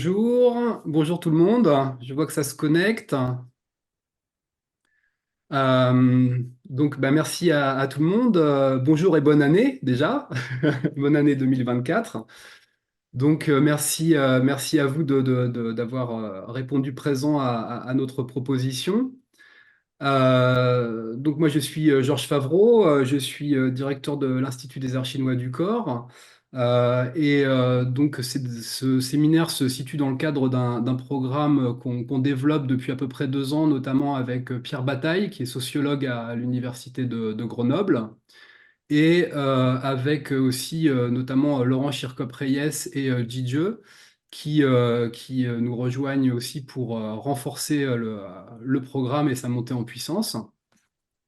Bonjour, bonjour tout le monde. Je vois que ça se connecte. Merci à tout le monde. Bonjour et bonne année déjà. Bonne année 2024. Merci à vous d'avoir répondu présent à notre proposition. Moi je suis Georges Favreau, je suis directeur de l'Institut des Arts chinois du corps. Ce séminaire se situe dans le cadre d'un programme qu'on développe depuis à peu près 2 ans, notamment avec Pierre Bataille, qui est sociologue à l'Université de Grenoble, et avec aussi notamment Laurent Chircop-Reyes et Jidje, qui nous rejoignent aussi pour renforcer le programme et sa montée en puissance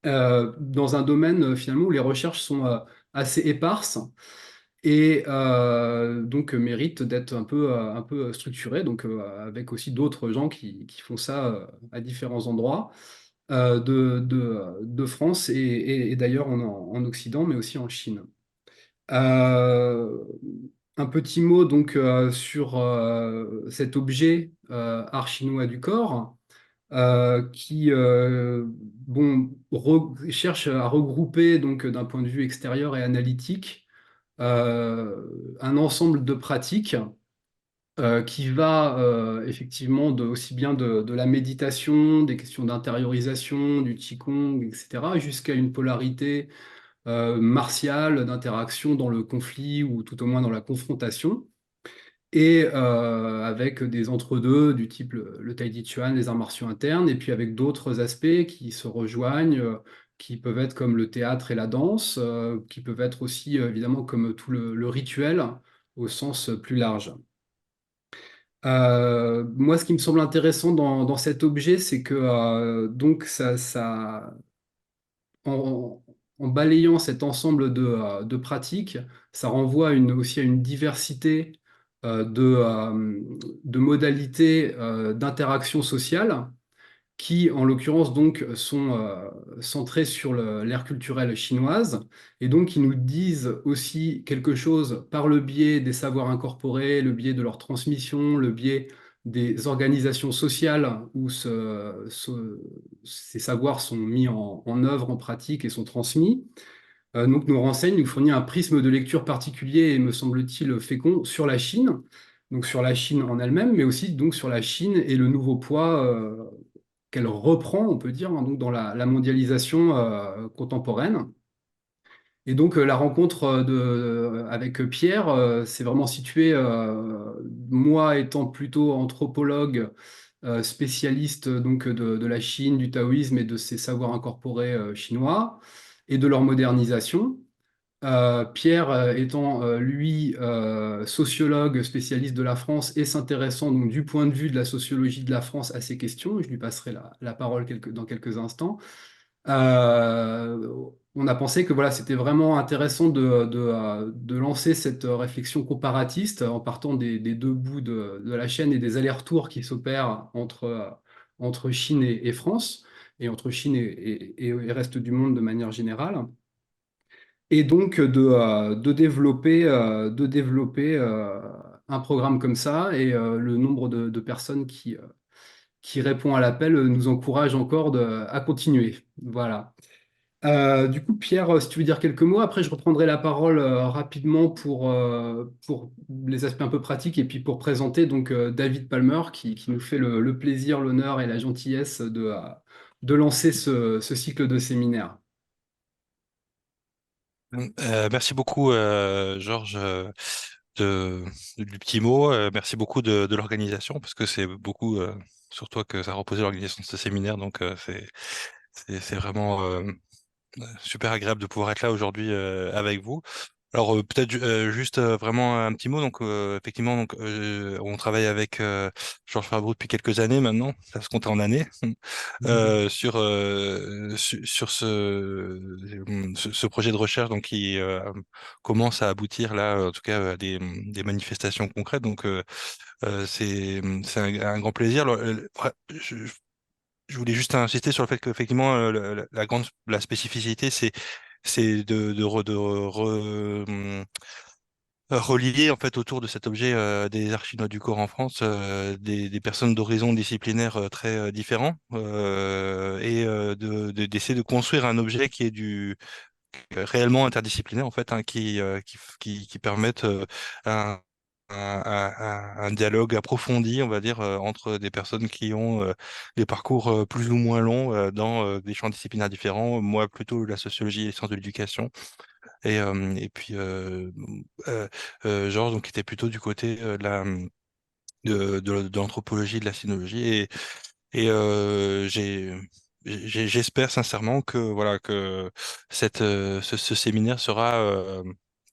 dans un domaine finalement où les recherches sont assez éparses et méritent d'être un peu structurées, avec aussi d'autres gens qui font ça à différents endroits de France et d'ailleurs en Occident, mais aussi en Chine. Euh, un petit mot sur cet objet art chinois du corps qui cherche à regrouper d'un point de vue extérieur et analytique un ensemble de pratiques qui va effectivement aussi bien de la méditation, des questions d'intériorisation, du qigong, etc., jusqu'à une polarité martiale d'interaction dans le conflit ou tout au moins dans la confrontation et avec des entre-deux du type le Tai Chi Chuan, les arts martiaux internes, et puis avec d'autres aspects qui se rejoignent, qui peuvent être comme le théâtre et la danse, qui peuvent être aussi évidemment comme tout le rituel au sens plus large. Moi, ce qui me semble intéressant dans cet objet, c'est que en, en balayant cet ensemble de pratiques, ça renvoie aussi à une diversité de modalités d'interaction sociale qui, en l'occurrence, donc, sont centrées sur l'ère culturelle chinoise et donc qui nous disent aussi quelque chose par le biais des savoirs incorporés, le biais de leur transmission, le biais des organisations sociales où ces savoirs sont mis en œuvre, en pratique et sont transmis. Donc, nous renseigne, nous fournit un prisme de lecture particulier et, me semble-t-il, fécond sur la Chine, donc sur la Chine en elle-même, mais aussi donc sur la Chine et le nouveau poids qu'elle reprend, on peut dire, hein, donc dans la mondialisation contemporaine. Et donc la rencontre avec Pierre s'est vraiment située, moi étant plutôt anthropologue, spécialiste de la Chine, du taoïsme et de ses savoirs incorporés chinois et de leur modernisation. Pierre étant lui sociologue spécialiste de la France et s'intéressant donc du point de vue de la sociologie de la France à ces questions, je lui passerai la parole dans quelques instants. On a pensé que voilà, c'était vraiment intéressant de lancer cette réflexion comparatiste en partant des deux bouts de la chaîne et des allers-retours qui s'opèrent entre Chine et France, et entre Chine et reste du monde de manière générale, et donc de développer un programme comme ça, et le nombre de personnes qui répond à l'appel nous encourage encore à continuer. Voilà. Du coup, Pierre, si tu veux dire quelques mots, après je reprendrai la parole rapidement pour les aspects un peu pratiques et puis pour présenter David Palmer qui nous fait le plaisir, l'honneur et la gentillesse de lancer ce cycle de séminaire. Merci beaucoup, Georges, de, du petit mot. Merci beaucoup de l'organisation, parce que c'est beaucoup sur toi que ça a reposé l'organisation de ce séminaire. Donc, c'est vraiment super agréable de pouvoir être là aujourd'hui avec vous. Alors peut-être juste vraiment un petit mot. Donc effectivement, on travaille avec Georges Farbroux depuis quelques années maintenant. Ça se compte en années sur ce projet de recherche, donc qui commence à aboutir là, en tout cas à des manifestations concrètes. Donc c'est un grand plaisir. Alors, je voulais juste insister sur le fait qu'effectivement la spécificité, c'est de relier en fait autour de cet objet des archinois du corps en France des personnes d'horizons disciplinaires très différents et d'essayer de construire un objet qui est réellement interdisciplinaire en fait, hein, qui permette un dialogue approfondi, on va dire, entre des personnes qui ont des parcours plus ou moins longs dans des champs disciplinaires différents. Moi, plutôt la sociologie et les sciences de l'éducation. Et puis, Georges, donc, qui était plutôt du côté de l'anthropologie, de la sinologie. J'espère sincèrement que voilà que ce séminaire sera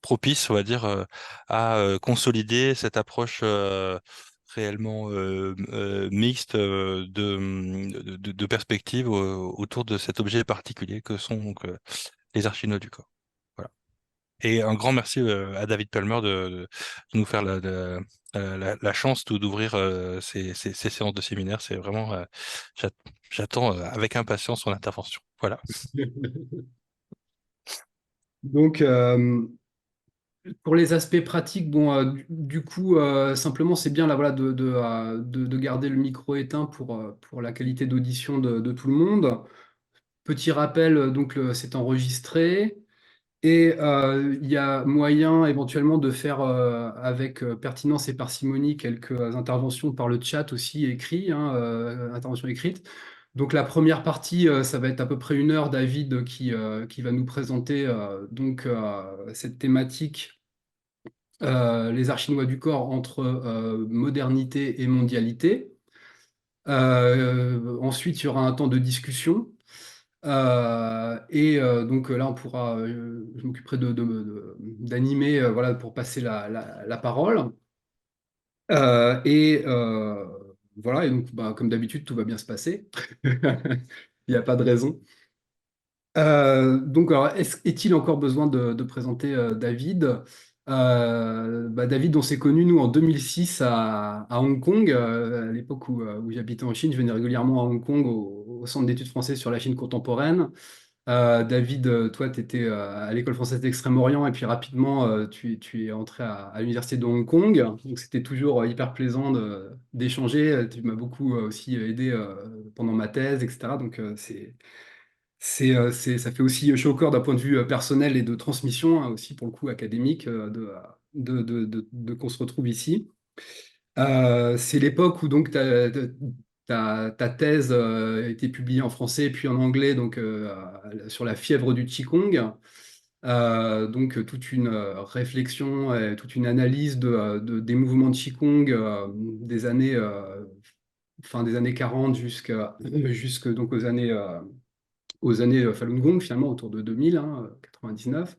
propice, on va dire, à consolider cette approche réellement mixte de perspectives autour de cet objet particulier que sont donc les archinaux du corps. Voilà. Et un grand merci à David Palmer de nous faire la chance d'ouvrir ces séances de séminaire. C'est vraiment, j'a- j'attends avec impatience son intervention. Voilà. Donc, pour les aspects pratiques, bon, du coup, simplement, c'est bien là, voilà, de garder le micro éteint pour la qualité d'audition de tout le monde. Petit rappel, donc, c'est enregistré. Et il y a moyen éventuellement de faire avec pertinence et parcimonie quelques interventions par le chat aussi écrit, hein, interventions écrites. Donc la première partie, ça va être à peu près 1 heure, David, qui va nous présenter cette thématique, les Archinois du corps entre modernité et mondialité. Ensuite, il y aura un temps de discussion. Donc là, je m'occuperai d'animer voilà, pour passer la parole. Voilà, et donc bah, comme d'habitude, tout va bien se passer. Il n'y a pas de raison. Donc, alors, est-il encore besoin de présenter David? Bah, David, on s'est connus, nous, en 2006 à Hong Kong, à l'époque où j'habitais en Chine. Je venais régulièrement à Hong Kong au Centre d'études françaises sur la Chine contemporaine. David, toi, tu étais à l'École française d'Extrême-Orient et puis rapidement, tu es entré à l'Université de Hong Kong. Donc, c'était toujours hyper plaisant d'échanger. Tu m'as beaucoup aussi aidé pendant ma thèse, etc. Donc, ça fait aussi chaud au cœur d'un point de vue personnel et de transmission, hein, aussi pour le coup académique, qu'on se retrouve ici. C'est l'époque où donc ta thèse a été publiée en français puis en anglais donc sur la fièvre du Qigong. Donc toute une réflexion, toute une analyse des mouvements de Qigong des années fin des années 40 jusque donc aux années Falun Gong finalement autour de 2000, hein, 99.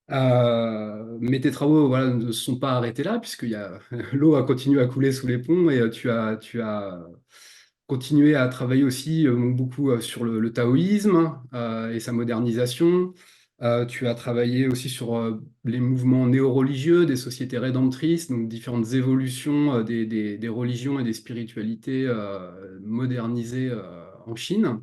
Mais tes travaux voilà, ne se sont pas arrêtés là, l'eau a continué à couler sous les ponts et tu as continué à travailler aussi beaucoup sur le taoïsme et sa modernisation. Tu as travaillé aussi sur les mouvements néo-religieux des sociétés rédemptrices, donc différentes évolutions des religions et des spiritualités modernisées en Chine.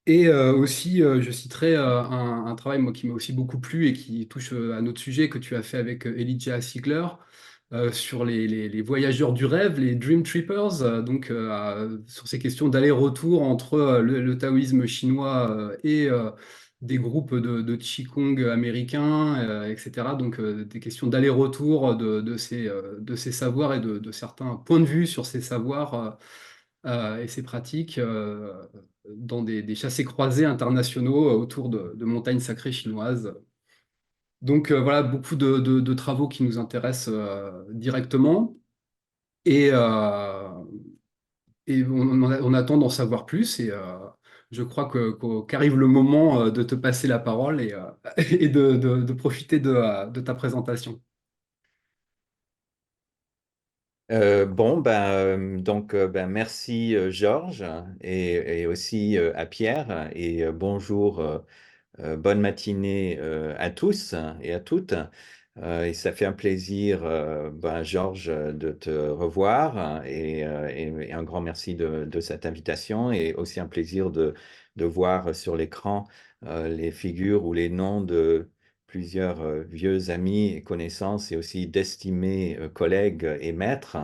Et aussi, je citerai un travail moi, qui m'a aussi beaucoup plu et qui touche à notre sujet que tu as fait avec Elijah Sigler sur les voyageurs du rêve, les Dream Trippers, sur ces questions d'aller-retour entre le taoïsme chinois et des groupes de Qigong américains, etc. Donc des questions d'aller-retour de ces savoirs et de certains points de vue sur ces savoirs et ces pratiques dans des chassés-croisés internationaux autour de montagnes sacrées chinoises. Donc voilà, beaucoup de travaux qui nous intéressent directement et, euh, et on attend d'en savoir plus et je crois qu'arrive le moment de te passer la parole et de profiter de ta présentation. Ben, merci Georges et aussi à Pierre et bonjour, bonne matinée à tous et à toutes. Et ça fait un plaisir, Georges, de te revoir et un grand merci de cette invitation et aussi un plaisir de voir sur l'écran les figures ou les noms de plusieurs vieux amis et connaissances et aussi d'estimés collègues et maîtres.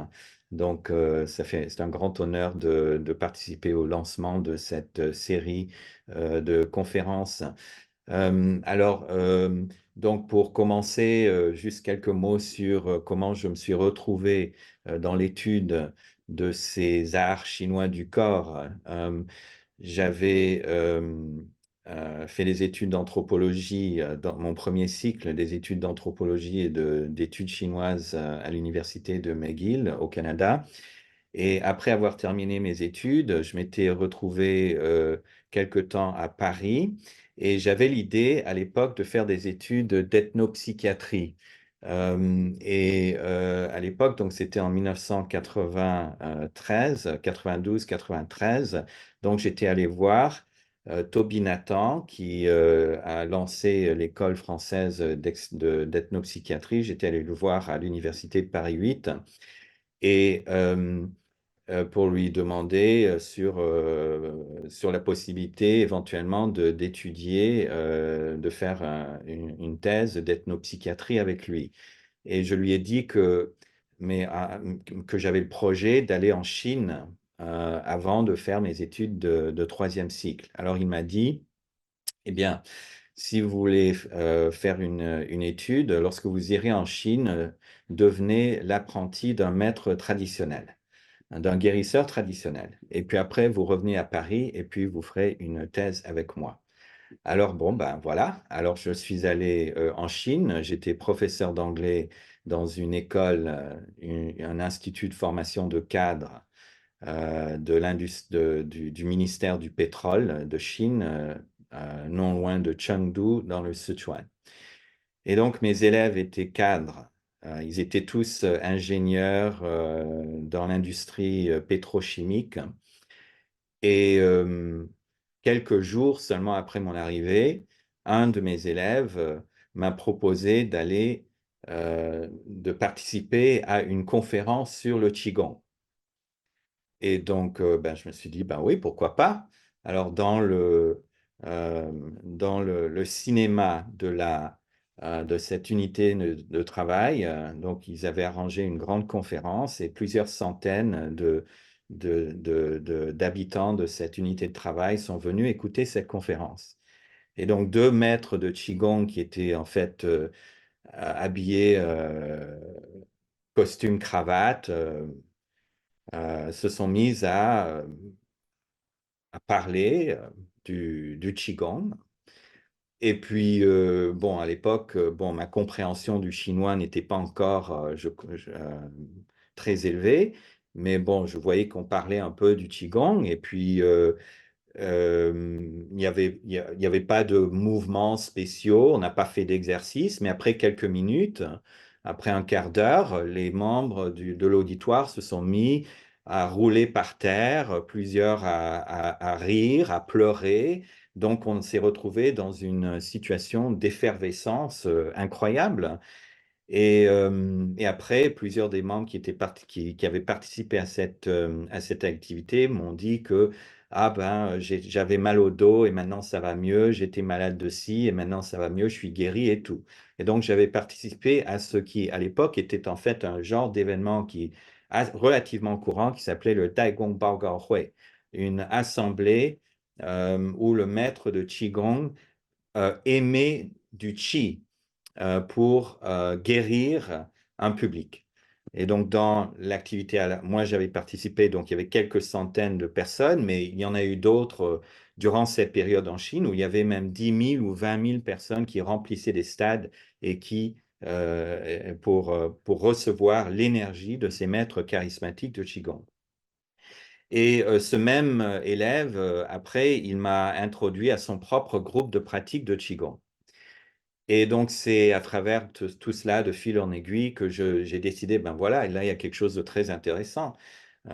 Donc, c'est un grand honneur de participer au lancement de cette série de conférences. Alors, donc pour commencer, juste quelques mots sur comment je me suis retrouvé dans l'étude de ces arts chinois du corps. J'avais fait des études d'anthropologie dans mon premier cycle des études d'anthropologie et d'études chinoises à l'université de McGill au Canada. Et après avoir terminé mes études, je m'étais retrouvé quelque temps à Paris et j'avais l'idée à l'époque de faire des études d'ethnopsychiatrie. À l'époque, donc c'était en 1993, 92, 93. Donc j'étais allé voir Toby Nathan qui a lancé l'école française d'ethnopsychiatrie. J'étais allé le voir à l'université de Paris 8 et pour lui demander sur la possibilité éventuellement d'étudier, de faire une thèse d'ethnopsychiatrie avec lui. Et je lui ai dit que j'avais le projet d'aller en Chine avant de faire mes études de troisième cycle. Alors il m'a dit, eh bien, si vous voulez faire une étude, lorsque vous irez en Chine, devenez l'apprenti d'un maître traditionnel, d'un guérisseur traditionnel. Et puis après, vous revenez à Paris et puis vous ferez une thèse avec moi. Alors bon, ben voilà. Alors je suis allé en Chine. J'étais professeur d'anglais dans une école, un institut de formation de cadres du ministère du pétrole de Chine, non loin de Chengdu, dans le Sichuan. Et donc mes élèves étaient cadres. Ils étaient tous ingénieurs dans l'industrie pétrochimique. Et quelques jours seulement après mon arrivée, un de mes élèves m'a proposé de participer à une conférence sur le Qigong. Et donc, ben, je me suis dit, ben oui, pourquoi pas? Alors, dans le cinéma de cette unité de travail, donc, ils avaient arrangé une grande conférence et plusieurs centaines d'habitants de cette unité de travail sont venus écouter cette conférence. Et donc, deux maîtres de Qigong qui étaient en fait habillés costume, cravate, se sont mis à parler du Qigong. Et puis, bon, à l'époque, bon, ma compréhension du chinois n'était pas encore très élevée, mais bon, je voyais qu'on parlait un peu du Qigong, et puis il y avait pas de mouvements spéciaux, on n'a pas fait d'exercice, mais après quelques minutes, après un quart d'heure, les membres de l'auditoire se sont mis à rouler par terre, plusieurs à rire, à pleurer. Donc on s'est retrouvé dans une situation d'effervescence incroyable. Et après, plusieurs des membres qui avaient participé à cette activité m'ont dit que ah ben, j'avais mal au dos et maintenant ça va mieux, j'étais malade de ci et maintenant ça va mieux, je suis guéri et tout. Et donc j'avais participé à ce qui, à l'époque, était en fait un genre d'événement relativement courant qui s'appelait le Daigong Baogao Hui, une assemblée où le maître de Qigong émet du Qi pour guérir un public. Et donc, dans l'activité, moi j'avais participé, donc il y avait quelques centaines de personnes, mais il y en a eu d'autres durant cette période en Chine où il y avait même 10 000 ou 20 000 personnes qui remplissaient des stades et pour recevoir l'énergie de ces maîtres charismatiques de Qigong. Et ce même élève, après, il m'a introduit à son propre groupe de pratique de Qigong. Et donc, c'est à travers tout cela, de fil en aiguille, que j'ai décidé, ben voilà, et là, il y a quelque chose de très intéressant.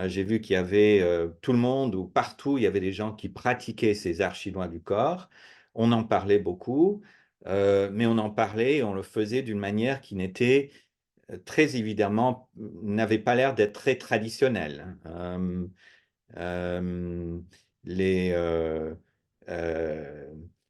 J'ai vu qu'il y avait tout le monde, ou partout, il y avait des gens qui pratiquaient ces arts chinois du corps. On en parlait beaucoup, mais on en parlait et on le faisait d'une manière qui n'était très évidemment, n'avait pas l'air d'être très traditionnelle. Euh, les, euh,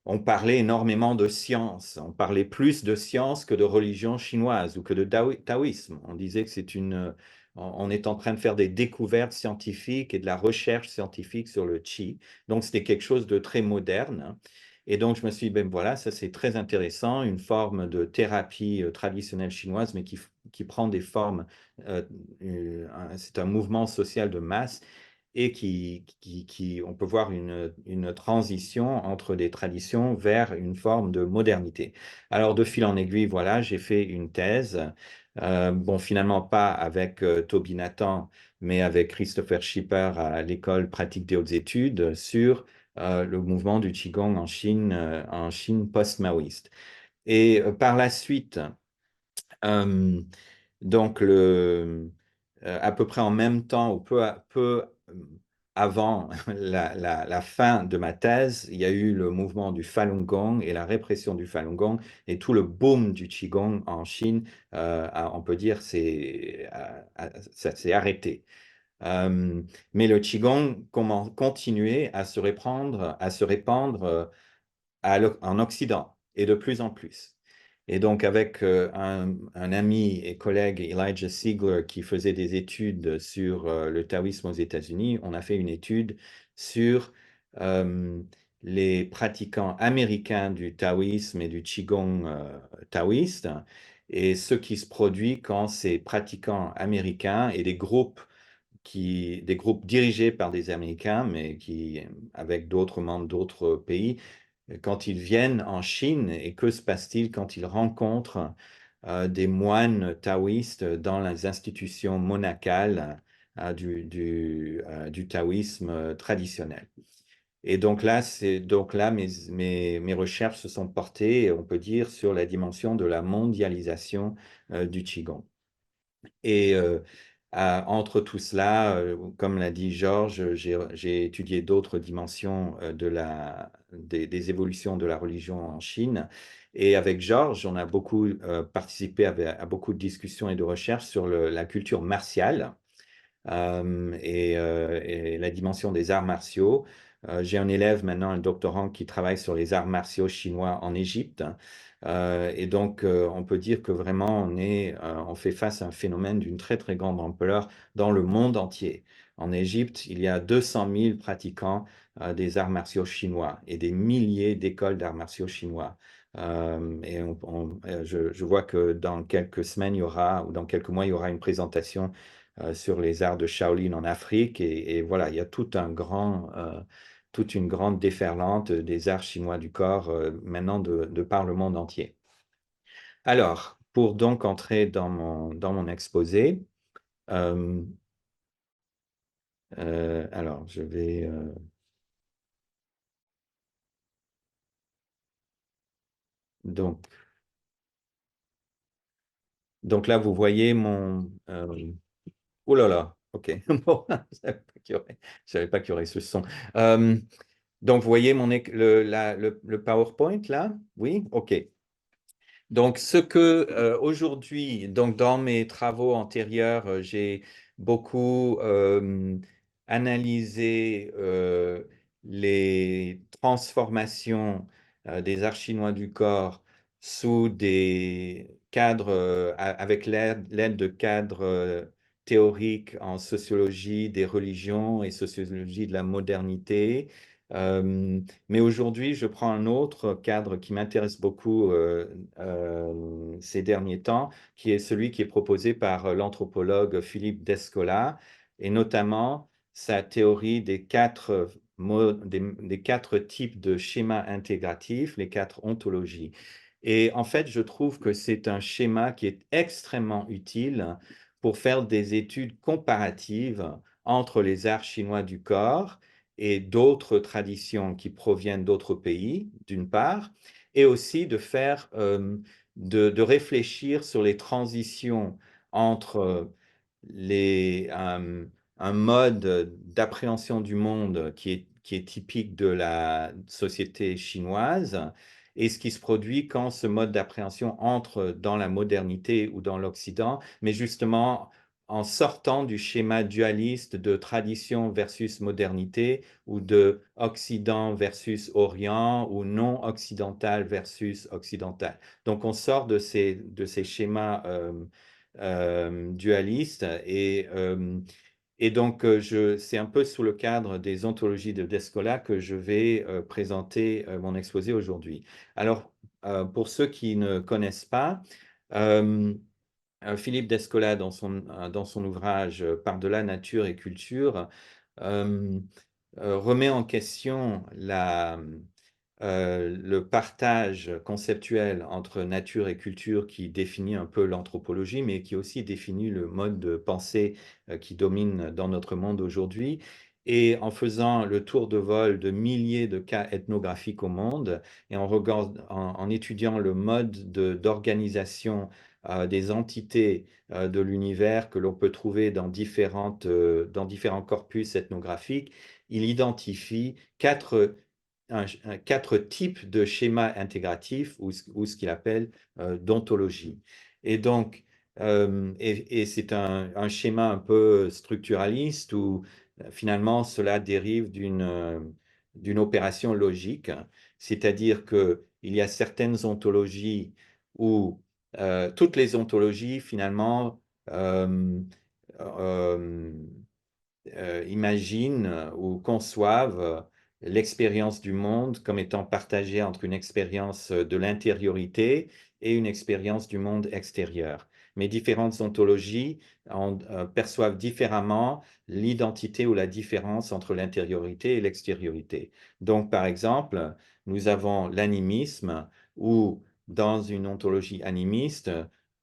on parlait énormément de science. On parlait plus de science que de religion chinoise ou que de taoïsme. On disait que on est en train de faire des découvertes scientifiques et de la recherche scientifique sur le qi. Donc, c'était quelque chose de très moderne. Et donc, je me suis dit, ben voilà, ça c'est très intéressant, une forme de thérapie traditionnelle chinoise, mais qui prend des formes, c'est un mouvement social de masse et on peut voir une transition entre des traditions vers une forme de modernité. Alors, de fil en aiguille, voilà, j'ai fait une thèse, bon, finalement pas avec Toby Nathan, mais avec Christopher Schipper à l'École pratique des hautes études sur le mouvement du Qigong en Chine post-maoïste. Et par la suite, euh, donc, à peu près en même temps ou peu avant la fin de ma thèse, il y a eu le mouvement du Falun Gong et la répression du Falun Gong et tout le boom du Qigong en Chine, on peut dire, ça s'est arrêté. Mais le Qigong continuait à se répandre en Occident et de plus en plus. Et donc, avec un ami et collègue, Elijah Siegler, qui faisait des études sur le taoïsme aux États-Unis, on a fait une étude sur euh, les pratiquants américains du taoïsme et du qigong taoïste et ce qui se produit quand ces pratiquants américains et des groupes dirigés par des Américains, mais avec d'autres membres d'autres pays, quand ils viennent en Chine, et que se passe-t-il quand ils rencontrent des moines taoïstes dans les institutions monacales du taoïsme traditionnel. Et donc là mes recherches se sont portées, on peut dire, sur la dimension de la mondialisation du Qigong. Et entre tout cela, comme l'a dit Georges, j'ai étudié d'autres dimensions des évolutions de la religion en Chine. Et avec Georges, on a beaucoup participé à beaucoup de discussions et de recherches sur la culture martiale et la dimension des arts martiaux. J'ai un élève maintenant, un doctorant, qui travaille sur les arts martiaux chinois en Égypte. Et donc, on peut dire que vraiment, on fait face à un phénomène d'une très, très grande ampleur dans le monde entier. En Égypte, il y a 200 000 pratiquants des arts martiaux chinois et des milliers d'écoles d'arts martiaux chinois. Je vois que dans quelques semaines, ou dans quelques mois, il y aura une présentation sur les arts de Shaolin en Afrique. Et voilà, il y a toute une grande déferlante des arts chinois du corps maintenant de par le monde entier. Alors, pour donc entrer dans mon exposé, euh, alors je vais... donc là, vous voyez mon... oh là là, ok. Bon, je savais pas qu'il y aurait ce son. Euh, donc, vous voyez le PowerPoint là? Oui? Ok. Donc, aujourd'hui, donc dans mes travaux antérieurs, j'ai beaucoup analysé les transformations des arts chinois du corps sous des cadres, avec l'aide de cadres théoriques en sociologie des religions et sociologie de la modernité. Mais aujourd'hui, je prends un autre cadre qui m'intéresse beaucoup ces derniers temps, qui est celui qui est proposé par l'anthropologue Philippe Descola, et notamment sa théorie des quatre types de schémas intégratifs, les quatre ontologies. Et en fait, je trouve que c'est un schéma qui est extrêmement utile pour faire des études comparatives entre les arts chinois du corps et d'autres traditions qui proviennent d'autres pays, d'une part, et aussi de réfléchir sur les transitions entre un mode d'appréhension du monde qui est typique de la société chinoise et ce qui se produit quand ce mode d'appréhension entre dans la modernité ou dans l'Occident, mais justement en sortant du schéma dualiste de tradition versus modernité ou de Occident versus Orient ou non occidental versus occidental. Donc on sort de ces schémas dualistes et donc c'est un peu sous le cadre des ontologies de Descola que je vais présenter mon exposé aujourd'hui. Alors pour ceux qui ne connaissent pas, Philippe Descola, dans son ouvrage Par-delà nature et culture, remet en question le partage conceptuel entre nature et culture qui définit un peu l'anthropologie, mais qui aussi définit le mode de pensée qui domine dans notre monde aujourd'hui. Et en faisant le tour de vol de milliers de cas ethnographiques au monde, et en étudiant le mode d'organisation des entités de l'univers que l'on peut trouver dans différents corpus ethnographiques, il identifie quatre types de schémas intégratifs ou ce qu'il appelle d'ontologie. Et donc, c'est un schéma un peu structuraliste où finalement cela dérive d'une opération logique, c'est-à-dire qu'il y a certaines ontologies où toutes les ontologies finalement euh, imaginent ou conçoivent l'expérience du monde comme étant partagée entre une expérience de l'intériorité et une expérience du monde extérieur. Mais différentes ontologies perçoivent différemment l'identité ou la différence entre l'intériorité et l'extériorité. Donc, par exemple, nous avons l'animisme où, dans une ontologie animiste,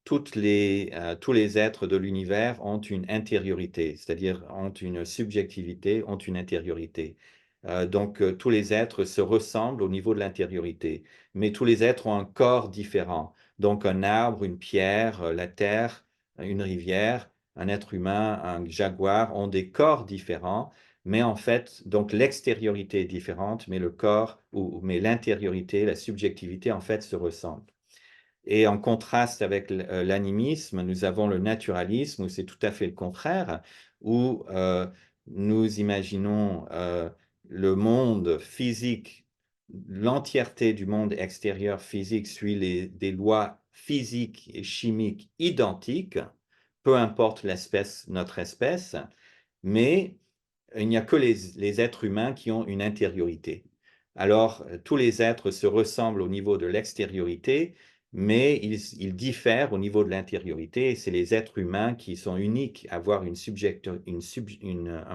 tous les êtres de l'univers ont une intériorité, c'est-à-dire ont une subjectivité, ont une intériorité. Donc, tous les êtres se ressemblent au niveau de l'intériorité, mais tous les êtres ont un corps différent. Donc, un arbre, une pierre, la terre, une rivière, un être humain, un jaguar ont des corps différents, mais en fait, donc l'extériorité est différente, mais le corps, mais l'intériorité, la subjectivité, en fait, se ressemblent. Et en contraste avec l'animisme, nous avons le naturalisme, où c'est tout à fait le contraire, où nous imaginons le monde physique, l'entièreté du monde extérieur physique suit des lois physiques et chimiques identiques, peu importe notre espèce, mais il n'y a que les êtres humains qui ont une intériorité. Alors, tous les êtres se ressemblent au niveau de l'extériorité, mais ils diffèrent au niveau de l'intériorité. Et c'est les êtres humains qui sont uniques à avoir un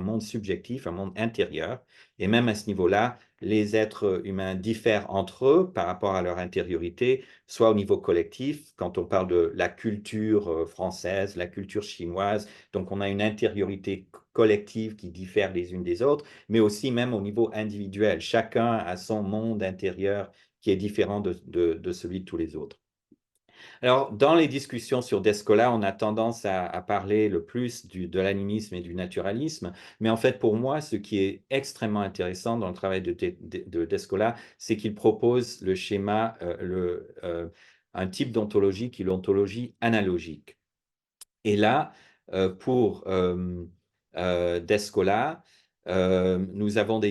monde subjectif, un monde intérieur. Et même à ce niveau-là, les êtres humains diffèrent entre eux par rapport à leur intériorité, soit au niveau collectif, quand on parle de la culture française, la culture chinoise, donc on a une intériorité collective qui diffère les unes des autres, mais aussi même au niveau individuel. Chacun a son monde intérieur qui est différent de celui de tous les autres. Alors, dans les discussions sur Descola, on a tendance à parler le plus de l'animisme et du naturalisme, mais en fait, pour moi, ce qui est extrêmement intéressant dans le travail de Descola, c'est qu'il propose le schéma, un type d'ontologie qui est l'ontologie analogique. Et là, pour Descola, nous avons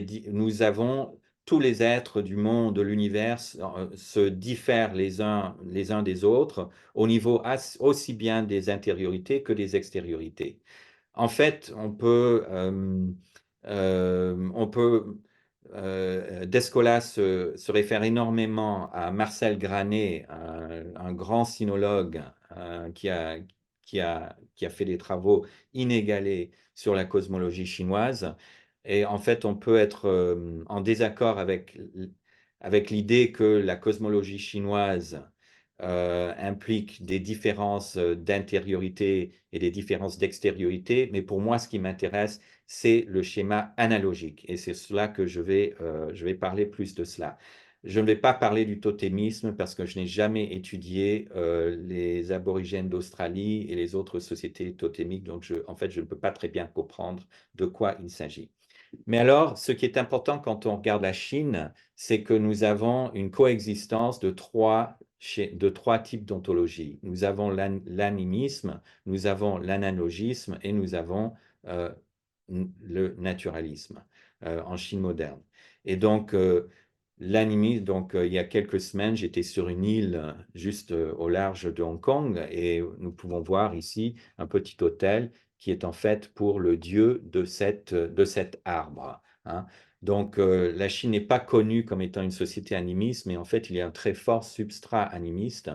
tous les êtres du monde, de l'univers, se diffèrent les uns des autres au niveau aussi bien des intériorités que des extériorités. En fait, Descola se réfère énormément à Marcel Granet, un grand sinologue qui a fait des travaux inégalés sur la cosmologie chinoise. Et en fait, on peut être en désaccord avec l'idée que la cosmologie chinoise implique des différences d'intériorité et des différences d'extériorité, mais pour moi, ce qui m'intéresse, c'est le schéma analogique, et c'est cela que je vais parler plus de cela. Je ne vais pas parler du totémisme parce que je n'ai jamais étudié les aborigènes d'Australie et les autres sociétés totémiques, donc en fait, je ne peux pas très bien comprendre de quoi il s'agit. Mais alors, ce qui est important quand on regarde la Chine, c'est que nous avons une coexistence de trois de trois types d'ontologie. Nous avons l'animisme, nous avons l'analogisme et nous avons le naturalisme en Chine moderne. Et donc, l'animisme, donc il y a quelques semaines, j'étais sur une île juste au large de Hong Kong et nous pouvons voir ici un petit hôtel qui est en fait pour le dieu de cet arbre, hein. Donc, la Chine n'est pas connue comme étant une société animiste, mais en fait, il y a un très fort substrat animiste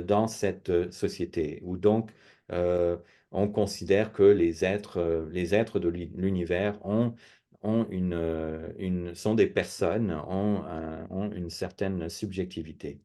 dans cette société, où donc on considère que les êtres de l'univers sont des personnes, ont une certaine subjectivité.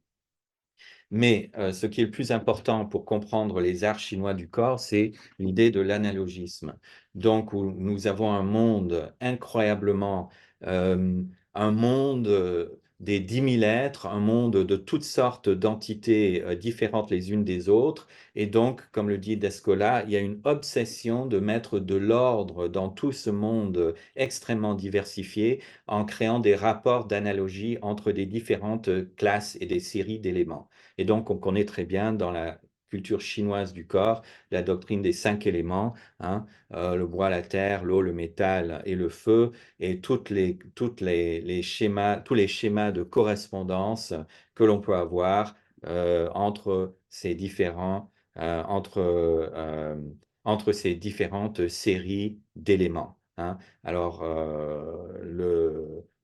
Mais ce qui est le plus important pour comprendre les arts chinois du corps, c'est l'idée de l'analogisme. Donc, où nous avons un monde incroyablement, un monde des 10 000 êtres, un monde de toutes sortes d'entités différentes les unes des autres. Et donc, comme le dit Descola, il y a une obsession de mettre de l'ordre dans tout ce monde extrêmement diversifié en créant des rapports d'analogie entre des différentes classes et des séries d'éléments. Et donc, on connaît très bien dans la culture chinoise du corps la doctrine des 5 éléments, hein, le bois, la terre, l'eau, le métal et le feu, et tous les schémas de correspondance que l'on peut avoir entre entre ces différentes séries d'éléments, hein. Alors,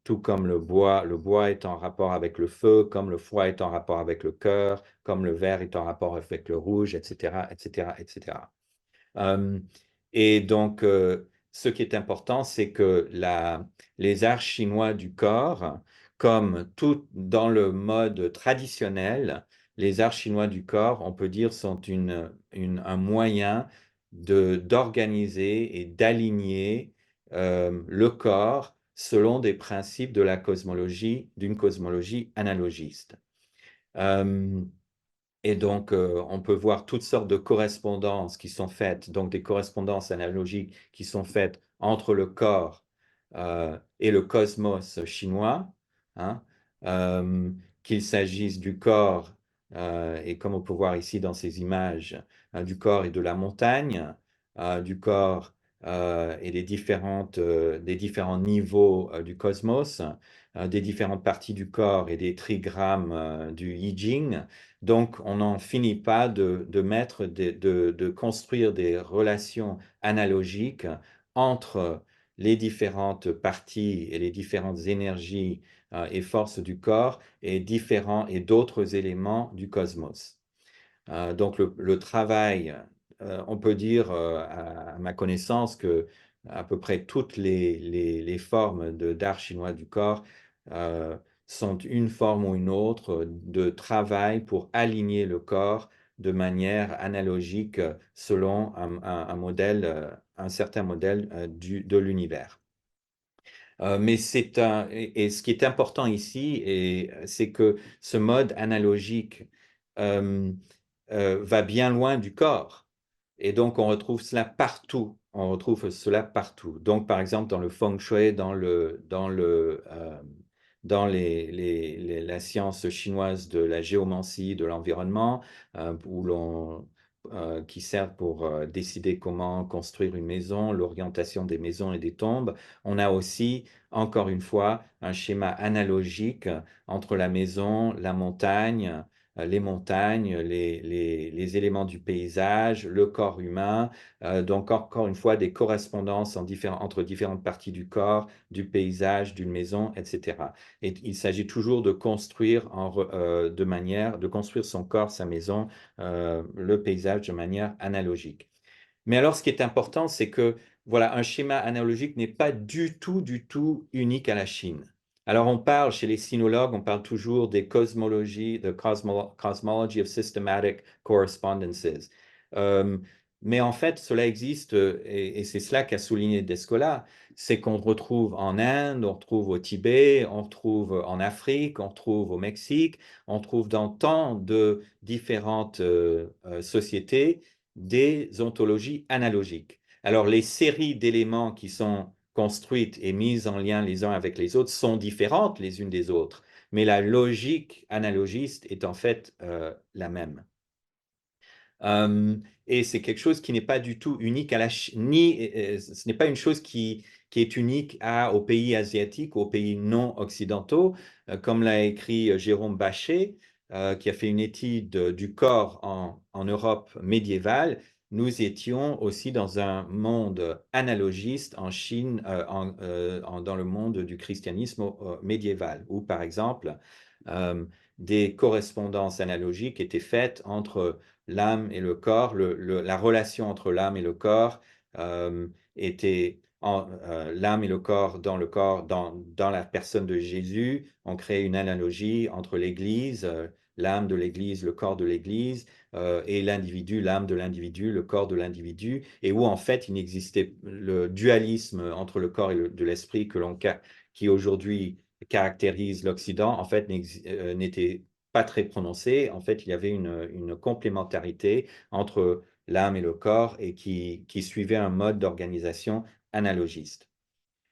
tout comme le bois est en rapport avec le feu, comme le foie est en rapport avec le cœur, comme le vert est en rapport avec le rouge, etc., etc., etc. Et donc, ce qui est important, c'est que les arts chinois du corps, comme tout dans le mode traditionnel, les arts chinois du corps, on peut dire, sont un moyen d'organiser et d'aligner le corps selon des principes de la cosmologie, d'une cosmologie analogiste. Et donc, on peut voir toutes sortes de correspondances qui sont faites, donc des correspondances analogiques qui sont faites entre le corps et le cosmos chinois, hein, euh, qu'il s'agisse du corps, et comme on peut voir ici dans ces images, du corps et de la montagne, du corps et des différents niveaux du cosmos, des différentes parties du corps et des trigrammes du I Ching. Donc, on n'en finit pas de construire des relations analogiques entre les différentes parties et les différentes énergies et forces du corps et d'autres éléments du cosmos. Donc, le travail, on peut dire, à ma connaissance, que à peu près toutes les formes d'art chinois du corps euh, sont une forme ou une autre de travail pour aligner le corps de manière analogique selon un certain modèle de l'univers. Mais et ce qui est important ici, c'est que ce mode analogique euh, va bien loin du corps. Et donc, on retrouve cela partout. On retrouve cela partout. Donc, par exemple, dans le feng shui, dans la science chinoise de la géomancie, de l'environnement, qui servent pour décider comment construire une maison, l'orientation des maisons et des tombes. On a aussi, encore une fois, un schéma analogique entre la maison, la montagne, les montagnes, les éléments du paysage, le corps humain, donc encore une fois des correspondances entre différentes parties du corps, du paysage, d'une maison, etc. Et il s'agit toujours de construire de construire son corps, sa maison, le paysage de manière analogique. Mais alors, ce qui est important, c'est que voilà, un schéma analogique n'est pas du tout unique à la Chine. Alors, on parle, chez les sinologues, on parle toujours des cosmologies, the cosmology of systematic correspondences. Euh, mais en fait, cela existe, et c'est cela qu'a souligné Descola, c'est qu'on retrouve en Inde, on retrouve au Tibet, on retrouve en Afrique, on retrouve au Mexique, on trouve dans tant de différentes sociétés des ontologies analogiques. Alors, les séries d'éléments qui sont construites et mises en lien les uns avec les autres sont différentes les unes des autres, mais la logique analogiste est en fait la même. Et c'est quelque chose qui n'est pas du tout unique à la Chine, ce n'est pas une chose qui est unique aux pays asiatiques, aux pays non occidentaux, comme l'a écrit Jérôme Bachet, qui a fait une étude du corps en Europe médiévale. Nous étions aussi dans un monde analogiste en Chine, dans le monde du christianisme médiéval, où par exemple, des correspondances analogiques étaient faites entre l'âme et le corps, la relation entre l'âme et le corps était l'âme et le corps, dans la personne de Jésus. On crée une analogie entre l'Église, l'âme de l'Église, le corps de l'Église, et l'individu, l'âme de l'individu, le corps de l'individu, et où en fait il existait le dualisme entre le corps et de l'esprit qui aujourd'hui caractérise l'Occident, en fait n'était pas très prononcé. En fait, il y avait une complémentarité entre l'âme et le corps et qui suivait un mode d'organisation analogiste.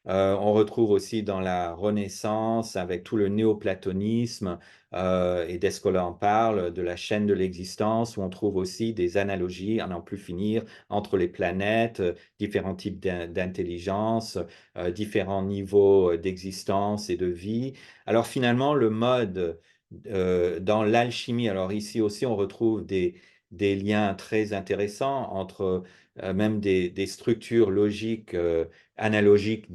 On retrouve aussi dans la Renaissance, avec tout le néoplatonisme, et Descola en parle, de la chaîne de l'existence, où on trouve aussi des analogies, à n'en plus finir, entre les planètes, différents types d'intelligence, différents niveaux d'existence et de vie. Alors finalement, le mode dans l'alchimie, alors ici aussi on retrouve des liens très intéressants entre même des structures logiques analogiques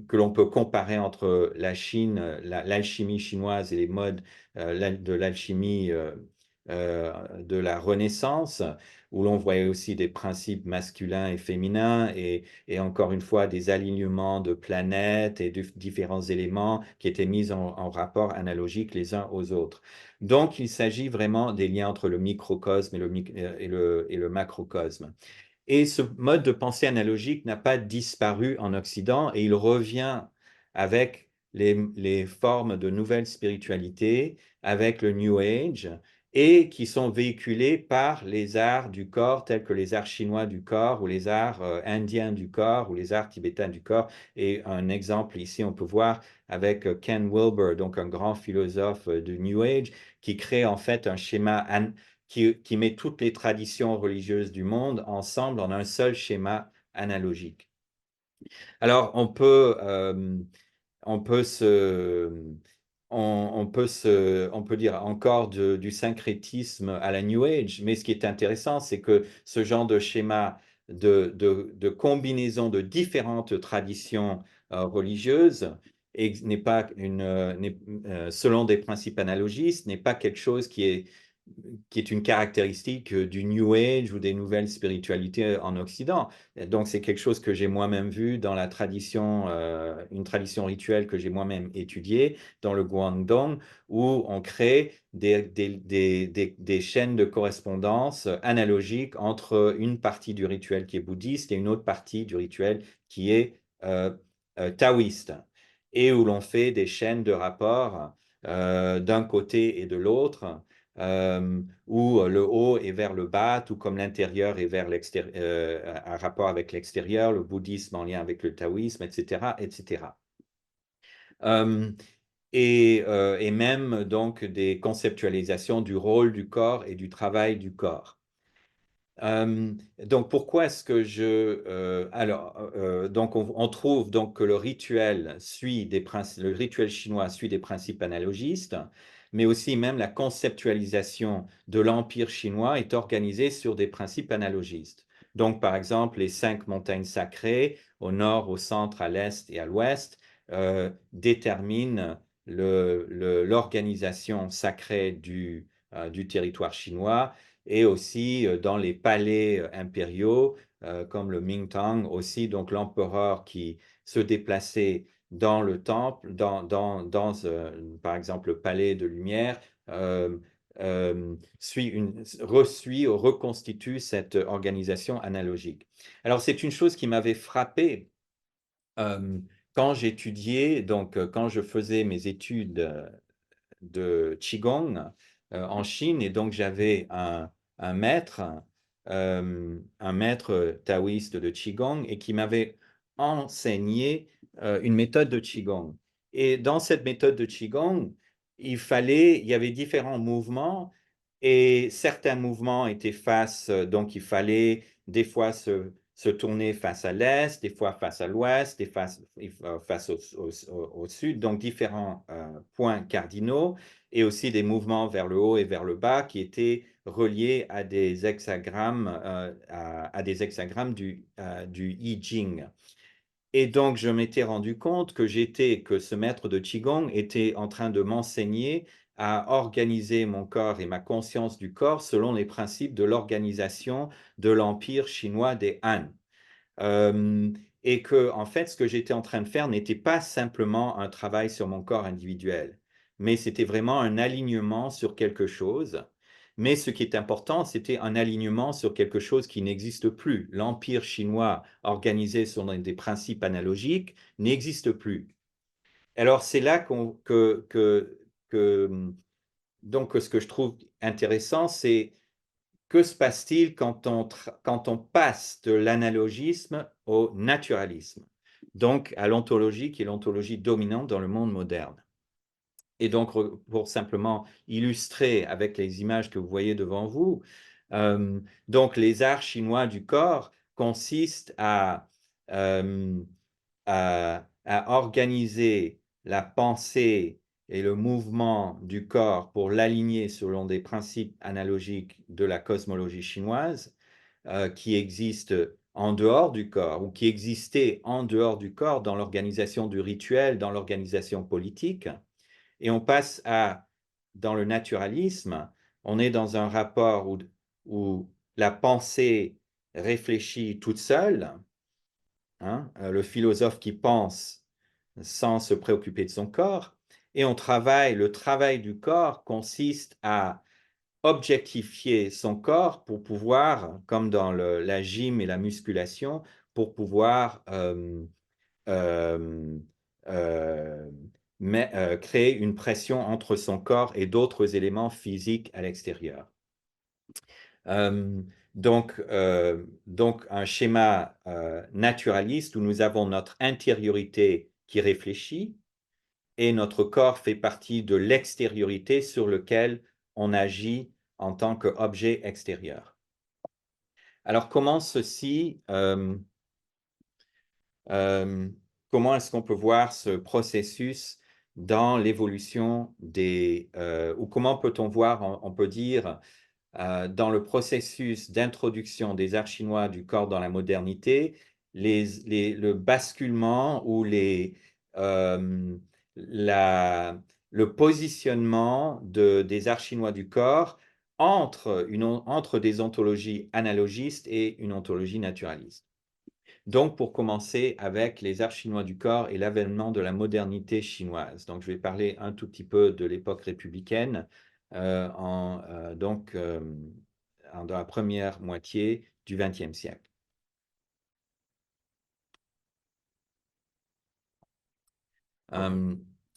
que l'on peut comparer entre la Chine, l'alchimie chinoise et les modes de l'alchimie de la Renaissance, où l'on voyait aussi des principes masculins et féminins et encore une fois des alignements de planètes et de différents éléments qui étaient mis en rapport analogique les uns aux autres. Donc, il s'agit vraiment des liens entre le microcosme et le macrocosme. Et ce mode de pensée analogique n'a pas disparu en Occident et il revient avec les formes de nouvelles spiritualités, avec le New Age, et qui sont véhiculées par les arts du corps, tels que les arts chinois du corps, ou les arts indiens du corps, ou les arts tibétains du corps. Et un exemple ici, on peut voir avec Ken Wilber, donc un grand philosophe du New Age, qui crée en fait un schéma qui met toutes les traditions religieuses du monde ensemble en un seul schéma analogique. Alors, on peut dire encore du syncrétisme à la New Age, mais ce qui est intéressant, c'est que ce genre de schéma de combinaison de différentes traditions religieuses n'est pas selon des principes analogistes, n'est pas quelque chose qui est une caractéristique du New Age ou des nouvelles spiritualités en Occident. Donc, c'est quelque chose que j'ai moi-même vu dans la tradition, une tradition rituelle que j'ai moi-même étudiée dans le Guangdong, où on crée des chaînes de correspondance analogiques entre une partie du rituel qui est bouddhiste et une autre partie du rituel qui est taoïste, et où l'on fait des chaînes de rapports d'un côté et de l'autre, où le haut est vers le bas, tout comme l'intérieur est vers l'extérieur, un rapport avec l'extérieur, le bouddhisme en lien avec le taoïsme, etc., etc. Et même donc des conceptualisations du rôle du corps et du travail du corps. Donc pourquoi est-ce que donc on trouve donc que le rituel le rituel chinois suit des principes analogistes, mais aussi même la conceptualisation de l'empire chinois est organisée sur des principes analogistes. Donc par exemple les 5 montagnes sacrées au nord, au centre, à l'est et à l'ouest déterminent l'organisation sacrée du territoire chinois, et aussi dans les palais impériaux, comme le Mingtang aussi, donc l'empereur qui se déplaçait dans le temple, par exemple le palais de lumière, reconstitue cette organisation analogique. Alors c'est une chose qui m'avait frappé quand j'étudiais, donc quand je faisais mes études de Qigong en Chine, et donc j'avais un maître, un maître taoïste de Qigong, et qui m'avait enseigné une méthode de Qigong. Et dans cette méthode de Qigong, il y avait différents mouvements et certains mouvements étaient donc il fallait des fois se tourner face à l'est, des fois face à l'ouest, des fois face au sud, donc différents points cardinaux et aussi des mouvements vers le haut et vers le bas qui étaient reliés à des hexagrammes, à des hexagrammes du I Ching. Et donc, je m'étais rendu compte que ce maître de Qigong était en train de m'enseigner à organiser mon corps et ma conscience du corps selon les principes de l'organisation de l'empire chinois des Han. Euh, et que, en fait, ce que j'étais en train de faire n'était pas simplement un travail sur mon corps individuel, mais c'était vraiment un alignement sur quelque chose. Mais ce qui est important, c'était un alignement sur quelque chose qui n'existe plus. L'empire chinois organisé selon des principes analogiques n'existe plus. Alors, c'est là donc, ce que je trouve intéressant, c'est que se passe-t-il quand on passe de l'analogisme au naturalisme, donc à l'ontologie qui est l'ontologie dominante dans le monde moderne. Et donc, pour simplement illustrer avec les images que vous voyez devant vous, donc les arts chinois du corps consistent euh, à organiser la pensée et le mouvement du corps pour l'aligner selon des principes analogiques de la cosmologie chinoise qui existent en dehors du corps ou qui existaient en dehors du corps dans l'organisation du rituel, dans l'organisation politique. Et on passe dans le naturalisme, on est dans un rapport où la pensée réfléchit toute seule, hein, le philosophe qui pense sans se préoccuper de son corps, et le travail du corps consiste à objectifier son corps pour pouvoir, comme dans la gym et la musculation, pour pouvoir euh, euh, créer une pression entre son corps et d'autres éléments physiques à l'extérieur. Euh, donc, un schéma naturaliste où nous avons notre intériorité qui réfléchit et notre corps fait partie de l'extériorité sur lequel on agit en tant qu'objet extérieur. Alors, comment est-ce qu'on peut voir ce processus dans l'évolution ou comment peut-on voir, on peut dire, dans le processus d'introduction des arts chinois du corps dans la modernité, le basculement ou le positionnement des arts chinois du corps entre des ontologies analogistes et une ontologie naturaliste. Donc, pour commencer avec les arts chinois du corps et l'avènement de la modernité chinoise. Donc, je vais parler un tout petit peu de l'époque républicaine dans la première moitié du XXe siècle.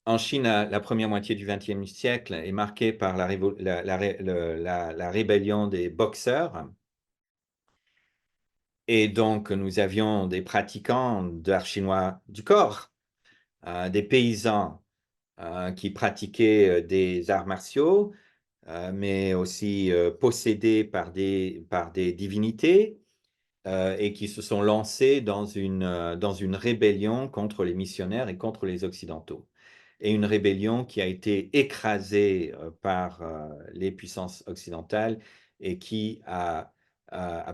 En Chine, la première moitié du XXe siècle est marquée par la rébellion des boxeurs. Et donc, nous avions des pratiquants d'art chinois du corps, des paysans qui pratiquaient des arts martiaux, mais aussi possédés par des divinités et qui se sont lancés dans une rébellion contre les missionnaires et contre les Occidentaux. Et une rébellion qui a été écrasée par les puissances occidentales et qui a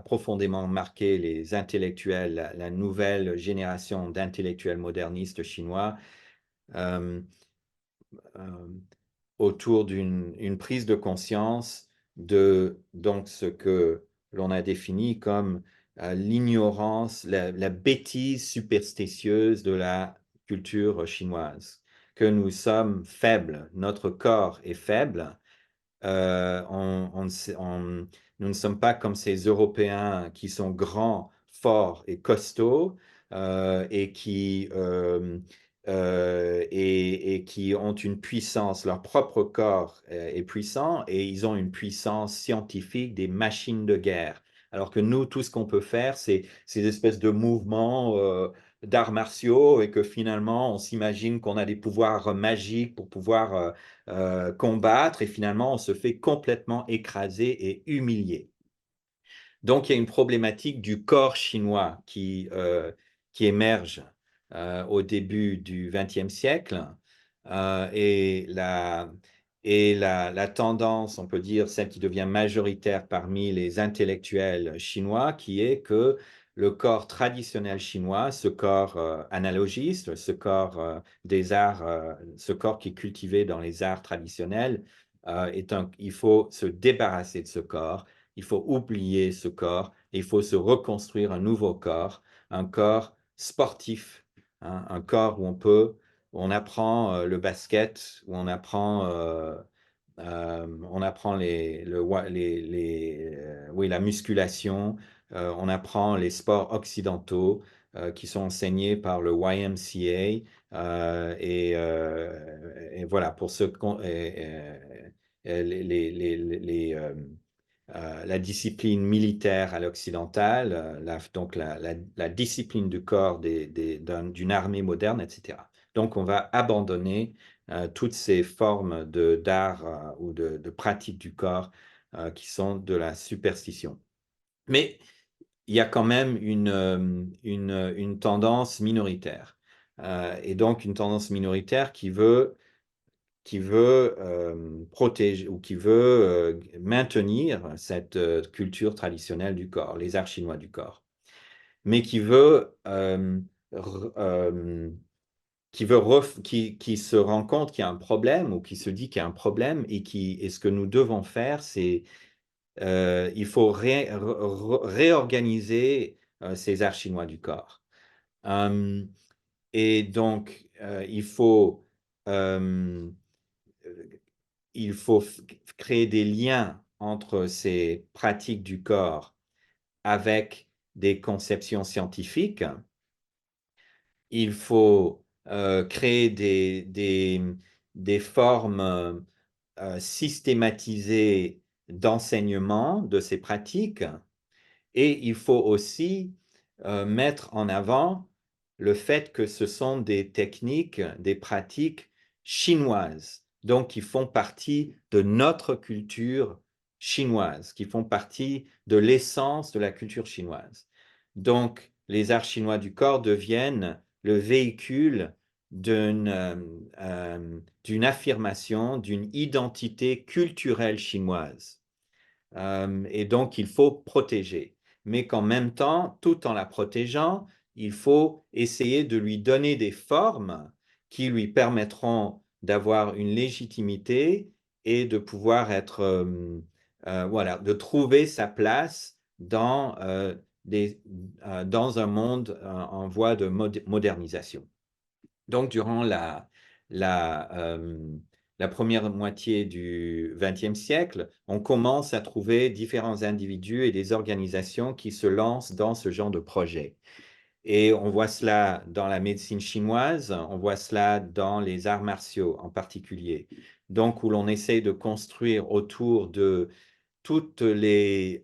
profondément marqué les intellectuels, la nouvelle génération d'intellectuels modernistes chinois. Euh, euh, Autour d'une prise de conscience de donc ce que l'on a défini comme l'ignorance, la bêtise superstitieuse de la culture chinoise, que nous sommes faibles, notre corps est faible, nous ne sommes pas comme ces Européens qui sont grands, forts et costauds et qui ont une puissance, leur propre corps est puissant et ils ont une puissance scientifique, des machines de guerre. Alors que nous, tout ce qu'on peut faire, c'est ces espèces de mouvements d'arts martiaux et que finalement on s'imagine qu'on a des pouvoirs magiques pour pouvoir combattre et finalement on se fait complètement écraser et humilier. Donc il y a une problématique du corps chinois qui émerge au début du XXe siècle et la tendance, on peut dire, celle qui devient majoritaire parmi les intellectuels chinois, qui est que le corps traditionnel chinois, ce corps analogiste, ce corps des arts, ce corps qui est cultivé dans les arts traditionnels, il faut se débarrasser de ce corps, il faut oublier ce corps et il faut se reconstruire un nouveau corps, un corps sportif, hein, un corps où on apprend le basket, où on apprend oui, la musculation, on apprend les sports occidentaux qui sont enseignés par le YMCA et voilà pour ceux la discipline militaire à l'occidentale, donc la discipline du corps d'une armée moderne, etc. Donc on va abandonner toutes ces formes d'art ou de pratique du corps qui sont de la superstition. Mais il y a quand même une tendance minoritaire. Et donc une tendance minoritaire qui veut protéger ou qui veut maintenir cette culture traditionnelle du corps, les arts chinois du corps, mais qui se rend compte qu'il y a un problème ou qui se dit qu'il y a un problème et ce que nous devons faire, c'est il faut réorganiser ces arts chinois du corps. Et donc, euh, il faut créer des liens entre ces pratiques du corps avec des conceptions scientifiques. Il faut créer des formes systématisées d'enseignement de ces pratiques. Et il faut aussi mettre en avant le fait que ce sont des techniques, des pratiques chinoises, donc qui font partie de notre culture chinoise, qui font partie de l'essence de la culture chinoise. Donc, les arts chinois du corps deviennent le véhicule d'une affirmation, d'une identité culturelle chinoise. Et donc, il faut protéger. Mais qu'en même temps, tout en la protégeant, il faut essayer de lui donner des formes qui lui permettront d'avoir une légitimité et de pouvoir être, voilà, de trouver sa place dans un monde en voie de modernisation. Donc, durant la première moitié du XXe siècle, on commence à trouver différents individus et des organisations qui se lancent dans ce genre de projet. Et on voit cela dans la médecine chinoise, on voit cela dans les arts martiaux en particulier. Donc, où l'on essaie de construire autour de toutes des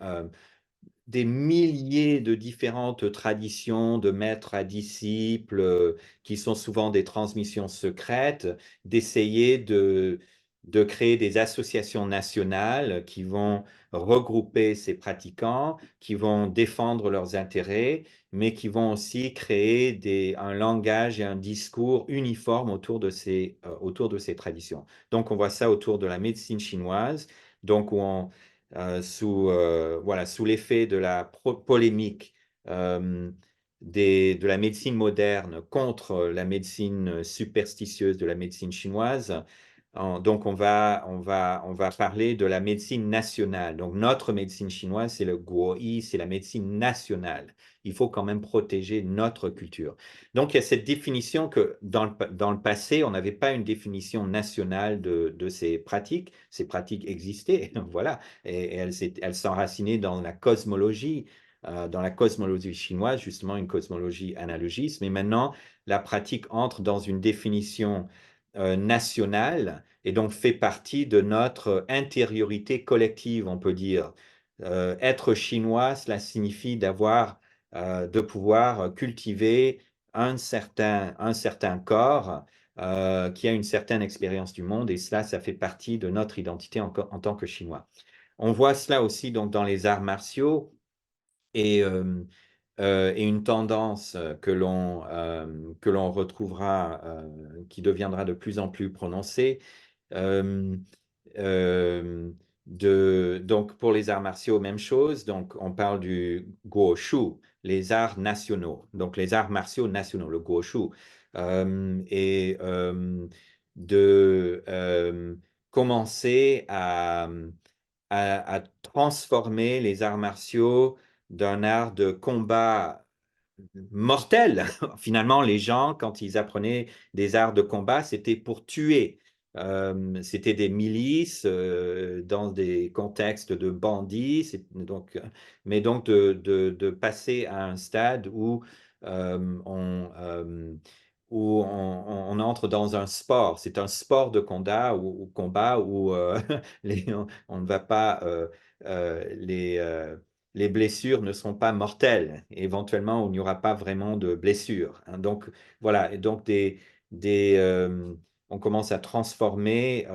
milliers de différentes traditions de maîtres à disciples qui sont souvent des transmissions secrètes, d'essayer de créer des associations nationales qui vont regrouper ces pratiquants, qui vont défendre leurs intérêts, mais qui vont aussi créer un langage et un discours uniforme autour de ces traditions. Donc, on voit ça autour de la médecine chinoise, donc où sous l'effet de la polémique de la médecine moderne contre la médecine superstitieuse de la médecine chinoise. Donc, on va parler de la médecine nationale. Donc, notre médecine chinoise, c'est le guoyi, c'est la médecine nationale. Il faut quand même protéger notre culture. Donc, il y a cette définition que dans le passé, on n'avait pas une définition nationale de ces pratiques. Ces pratiques existaient, voilà, et elles s'enracinaient dans la cosmologie chinoise, justement une cosmologie analogiste. Mais maintenant, la pratique entre dans une définition nationale et donc fait partie de notre intériorité collective, on peut dire. Être chinois, cela signifie de pouvoir cultiver un certain corps qui a une certaine expérience du monde, et cela, ça fait partie de notre identité en tant que Chinois. On voit cela aussi donc dans les arts martiaux et une tendance que l'on retrouvera, qui deviendra de plus en plus prononcée. Euh, euh, donc pour les arts martiaux, même chose. Donc on parle du Guoshu, les arts nationaux. Donc les arts martiaux nationaux, le Guoshu. Et de commencer à transformer les arts martiaux d'un art de combat mortel. Finalement, les gens, quand ils apprenaient des arts de combat, c'était pour tuer. C'était des milices dans des contextes de bandits. Mais donc de passer à un stade euh, on, euh, on entre dans un sport. C'est un sport de combat où on ne va pas les blessures ne seront pas mortelles. Éventuellement, il n'y aura pas vraiment de blessures. Hein. Donc, voilà. Et donc, on commence à transformer.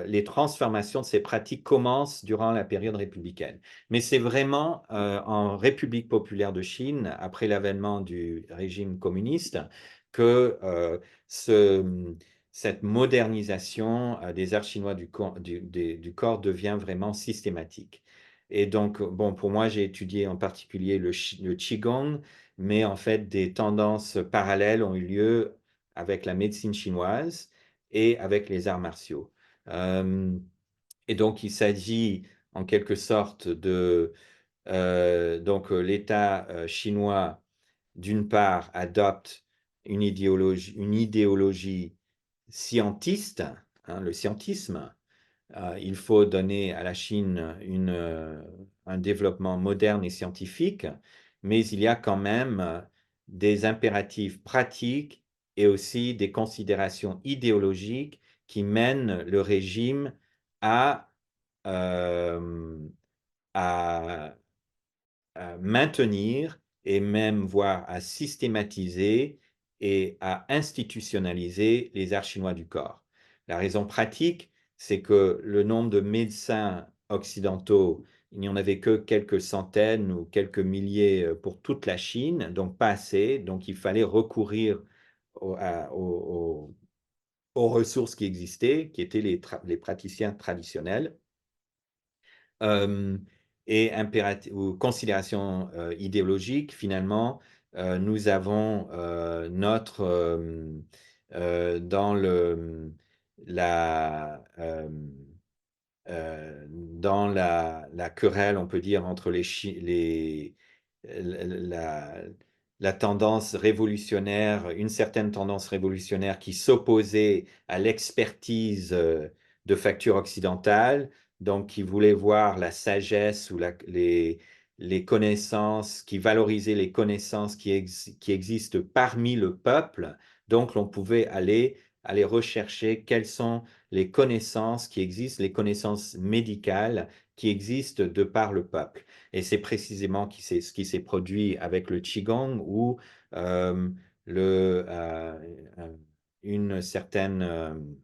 Les transformations de ces pratiques commencent durant la période républicaine. Mais c'est vraiment en République populaire de Chine, après l'avènement du régime communiste, que cette modernisation des arts chinois du corps devient vraiment systématique. Et donc, bon, pour moi, j'ai étudié en particulier le Qigong, mais en fait, des tendances parallèles ont eu lieu avec la médecine chinoise et avec les arts martiaux. Euh, et donc, il s'agit en quelque sorte donc l'État chinois, d'une part, adopte une idéologie scientiste, hein, le scientisme. Il faut donner à la Chine un développement moderne et scientifique, mais il y a quand même des impératifs pratiques et aussi des considérations idéologiques qui mènent le régime à, euh, à maintenir et même voire à systématiser et à institutionnaliser les arts chinois du corps. La raison pratique, c'est que le nombre de médecins occidentaux, il n'y en avait que quelques centaines ou quelques milliers pour toute la Chine, donc pas assez. Donc il fallait recourir aux ressources qui existaient, qui étaient les praticiens traditionnels. Euh, et ou considération idéologique, finalement, nous avons dans dans la querelle, on peut dire, entre la, la tendance révolutionnaire, une certaine tendance révolutionnaire qui s'opposait à l'expertise de facture occidentale, donc qui voulait voir la sagesse ou les connaissances, qui valorisait les connaissances qui existent parmi le peuple. Donc, l'on pouvait aller rechercher quelles sont les connaissances qui existent, les connaissances médicales qui existent de par le peuple. Et c'est précisément ce qui s'est produit avec le Qigong, où euh, le, une certaine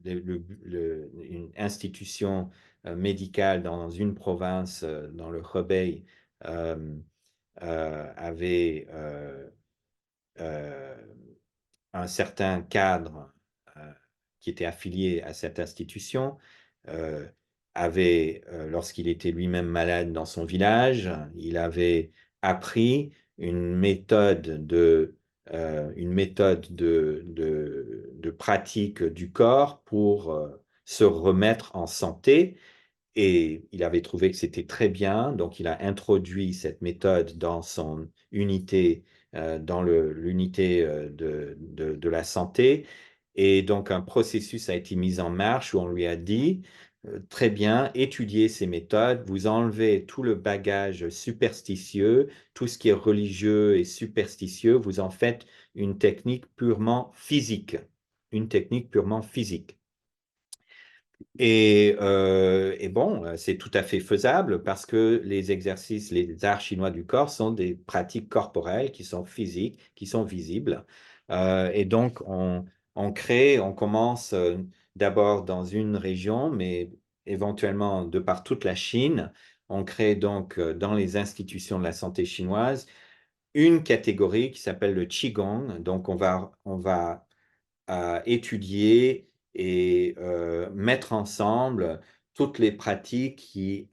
une institution médicale dans une province, dans le Hebei, avait euh, un certain cadre qui était affilié à cette institution euh, lorsqu'il était lui-même malade dans son village, il avait appris une méthode de pratique du corps pour se remettre en santé. Et il avait trouvé que c'était très bien, donc il a introduit cette méthode dans son unité, dans l'unité de la santé. Et donc un processus a été mis en marche où on lui a dit, très bien, étudiez ces méthodes, vous enlevez tout le bagage superstitieux, tout ce qui est religieux et superstitieux, vous en faites une technique purement physique, une technique purement physique. Et bon, c'est tout à fait faisable parce que les exercices, les arts chinois du corps sont des pratiques corporelles qui sont physiques, qui sont visibles. Et donc, on commence d'abord dans une région, mais éventuellement de par toute la Chine. On crée donc dans les institutions de la santé chinoise une catégorie qui s'appelle le Qigong. Donc, on va à étudier et mettre ensemble toutes les pratiques qui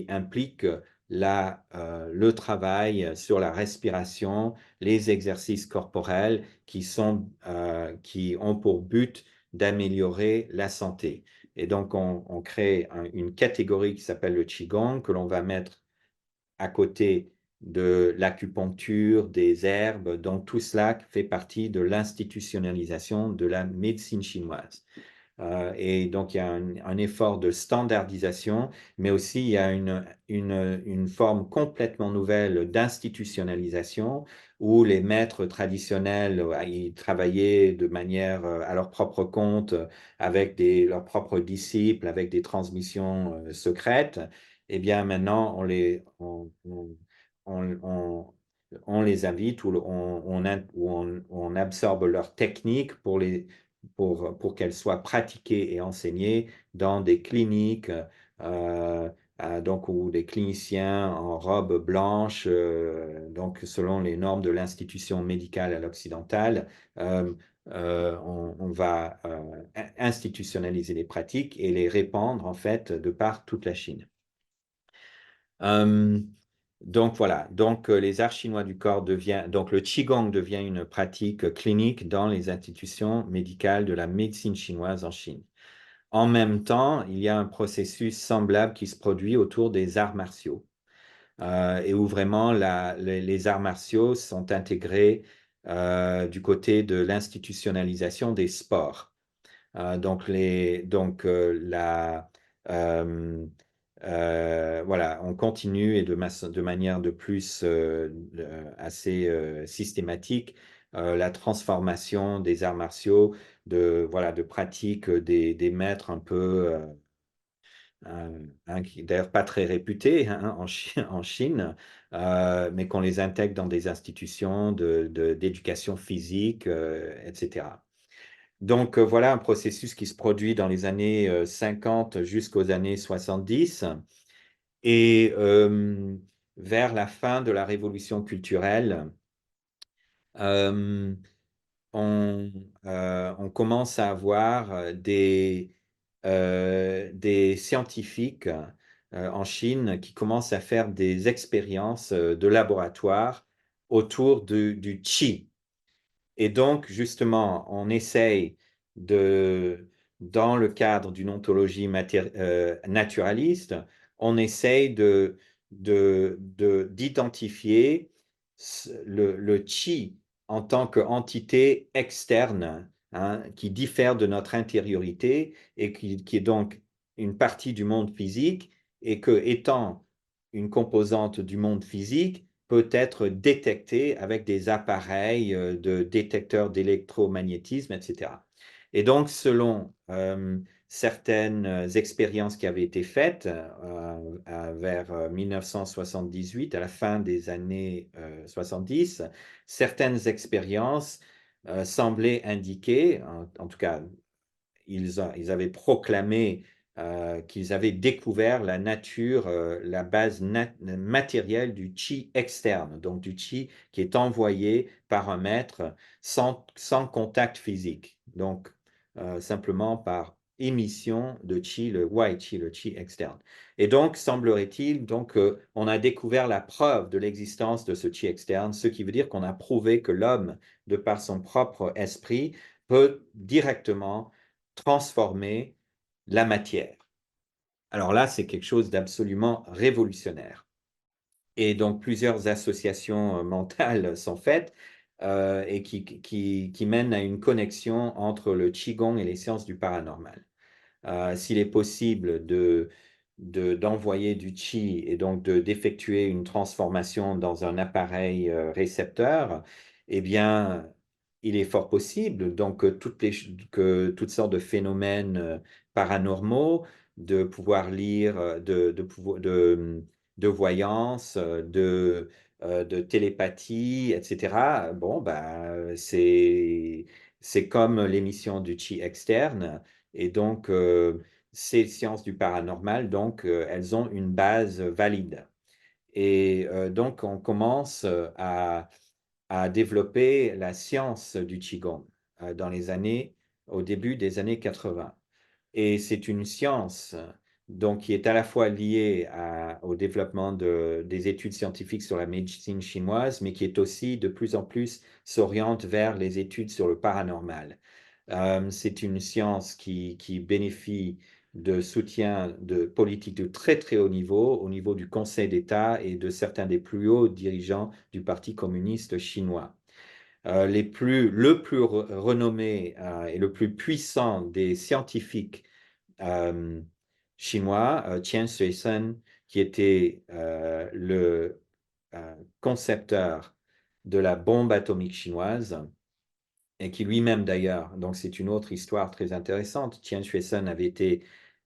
impliquent le travail sur la respiration, les exercices corporels qui ont pour but d'améliorer la santé. Et donc, on crée une catégorie qui s'appelle le Qigong que l'on va mettre à côté de l'acupuncture, des herbes. Donc tout cela fait partie de l'institutionnalisation de la médecine chinoise. Et donc, il y a un effort de standardisation, mais aussi il y a une forme complètement nouvelle d'institutionnalisation où les maîtres traditionnels, ils travaillaient de manière à leur propre compte, avec leurs propres disciples, avec des transmissions secrètes. Eh bien, maintenant, on, on- on les invite ou on absorbe leurs techniques pour qu'elles soient pratiquées et enseignées dans des cliniques, donc où des cliniciens en robe blanche, donc selon les normes de l'institution médicale à l'occidentale, euh, on va institutionnaliser les pratiques et les répandre en fait de par toute la Chine. Euh, donc voilà, donc les arts chinois du corps donc le Qigong devient une pratique clinique dans les institutions médicales de la médecine chinoise en Chine. En même temps, il y a un processus semblable qui se produit autour des arts martiaux, et où vraiment les arts martiaux sont intégrés du côté de l'institutionnalisation des sports. Euh, voilà, on continue et de manière de plus assez systématique la transformation des arts martiaux, voilà, de pratiques des maîtres un peu, qui d'ailleurs pas très réputés hein, en Chine, mais qu'on les intègre dans des institutions d'éducation physique, etc. Donc voilà un processus qui se produit dans les années 50 jusqu'aux années 70. Et vers la fin de la révolution culturelle, euh, on, on commence à avoir des scientifiques en Chine qui commencent à faire des expériences de laboratoire autour du qi. Et donc, justement, on essaye dans le cadre d'une ontologie naturaliste, on essaye d'identifier le chi en tant qu'entité externe, hein, qui diffère de notre intériorité et qui est donc une partie du monde physique et que, étant une composante du monde physique, peut être détecté avec des appareils de détecteurs d'électromagnétisme, etc. Et donc, selon certaines expériences qui avaient été faites vers 1978, à la fin des années 70, certaines expériences semblaient indiquer, en tout cas ils avaient proclamé qu'ils avaient découvert la nature, la base matérielle du chi externe, donc du chi qui est envoyé par un maître sans contact physique, donc simplement par émission de chi, le wai chi, le chi externe. Et donc, semblerait-il, donc, on a découvert la preuve de l'existence de ce chi externe, ce qui veut dire qu'on a prouvé que l'homme, de par son propre esprit, peut directement transformer la matière. Alors là, c'est quelque chose d'absolument révolutionnaire. Et donc, plusieurs associations mentales sont faites et qui mènent à une connexion entre le Qigong et les sciences du paranormal. S'il est possible d'envoyer du Qi et donc d'effectuer une transformation dans un appareil récepteur, eh bien, il est fort possible donc que toutes sortes de phénomènes paranormaux, de pouvoir lire, de voyance, de télépathie, etc. Bon, bah, c'est comme l'émission du Chi externe. Et donc, ces sciences du paranormal, donc, elles ont une base valide. Et donc, on commence à développer la science du Qigong dans au début des années 80. Et c'est une science donc, qui est à la fois liée au développement des études scientifiques sur la médecine chinoise, mais qui est aussi de plus en plus s'oriente vers les études sur le paranormal. C'est une science qui bénéficie de soutien de politiques de très très haut niveau, au niveau du Conseil d'État et de certains des plus hauts dirigeants du Parti communiste chinois. Le plus renommé et le plus puissant des scientifiques euh, chinois, Qian Xuesen, qui était le concepteur de la bombe atomique chinoise, et qui lui-même d'ailleurs, donc c'est une autre histoire très intéressante. Qian Xuesen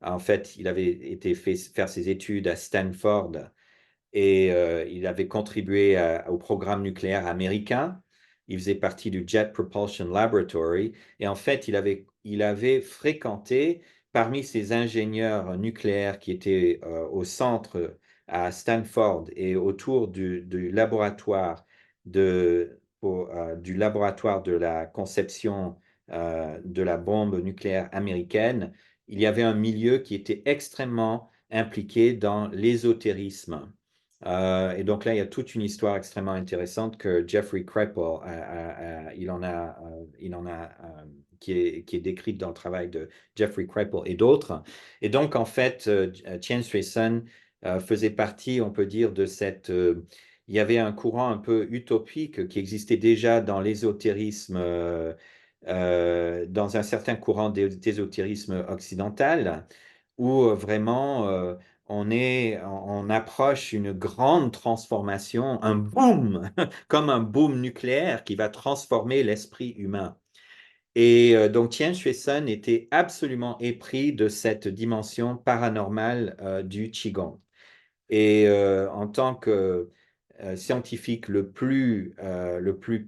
en fait, il avait été faire ses études à Stanford et il avait contribué au programme nucléaire américain. Il faisait partie du Jet Propulsion Laboratory et en fait, il avait fréquenté parmi ces ingénieurs nucléaires qui étaient au centre à Stanford et autour du laboratoire du laboratoire de la conception de la bombe nucléaire américaine. Il y avait un milieu qui était extrêmement impliqué dans l'ésotérisme. Et donc là, il y a toute une histoire extrêmement intéressante que Jeffrey Kripal, qui est décrite dans le travail de Jeffrey Kripal et d'autres. Et donc, en fait, Qian Xuesen faisait partie, on peut dire, il y avait un courant un peu utopique qui existait déjà dans l'ésotérisme, dans un certain courant d'ésotérisme occidental, où vraiment on approche une grande transformation, un boom, comme un boom nucléaire qui va transformer l'esprit humain. Et donc Tien Xuesen était absolument épris de cette dimension paranormale du Qigong. Et en tant que scientifique le plus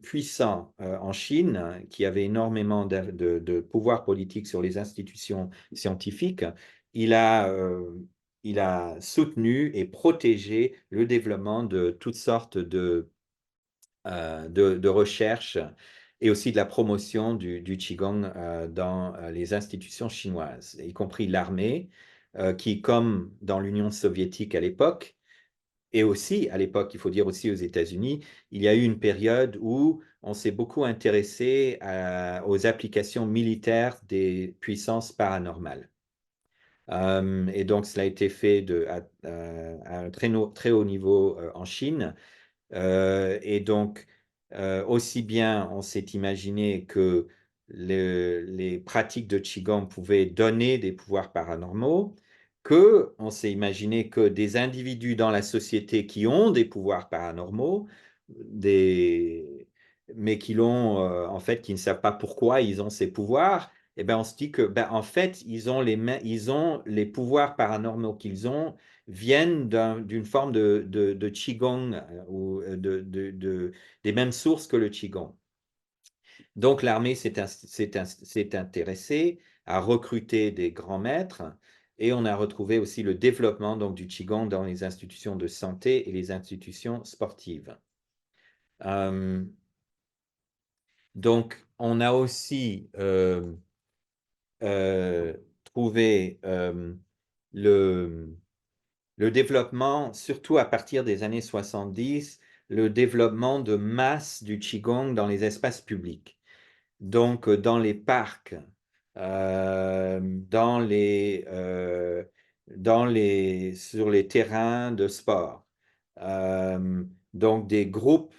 puissant en Chine, qui avait énormément de pouvoir politique sur les institutions scientifiques, il a, euh, il a soutenu et protégé le développement de toutes sortes de recherches et aussi de la promotion du Qigong dans les institutions chinoises, y compris l'armée, qui, comme dans l'Union soviétique à l'époque, et aussi, à l'époque, il faut dire aussi aux États-Unis, il y a eu une période où on s'est beaucoup intéressé aux applications militaires des puissances paranormales. Et donc, cela a été fait à un très haut niveau en Chine. Et donc, aussi bien on s'est imaginé que les pratiques de Qigong pouvaient donner des pouvoirs paranormaux, que on s'est imaginé que des individus dans la société qui ont des pouvoirs paranormaux, mais qui l'ont, en fait, qui ne savent pas pourquoi ils ont ces pouvoirs, eh ben, on se dit que, ben, en fait, ils ont les pouvoirs paranormaux qu'ils ont viennent d'une forme de Qigong ou des mêmes sources que le Qigong. Donc l'armée s'est intéressée à recruter des grands maîtres et on a retrouvé aussi le développement donc, du Qigong dans les institutions de santé et les institutions sportives. Donc on a aussi trouvé le développement, surtout à partir des années 70, le développement de masse du Qigong dans les espaces publics. Donc, dans les parcs, sur les terrains de sport. Donc, des groupes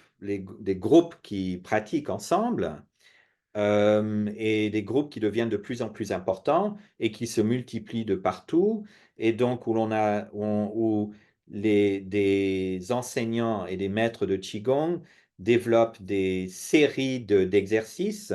qui pratiquent ensemble et des groupes qui deviennent de plus en plus importants et qui se multiplient de partout, et donc où des enseignants et des maîtres de Qigong développent des séries d'exercices,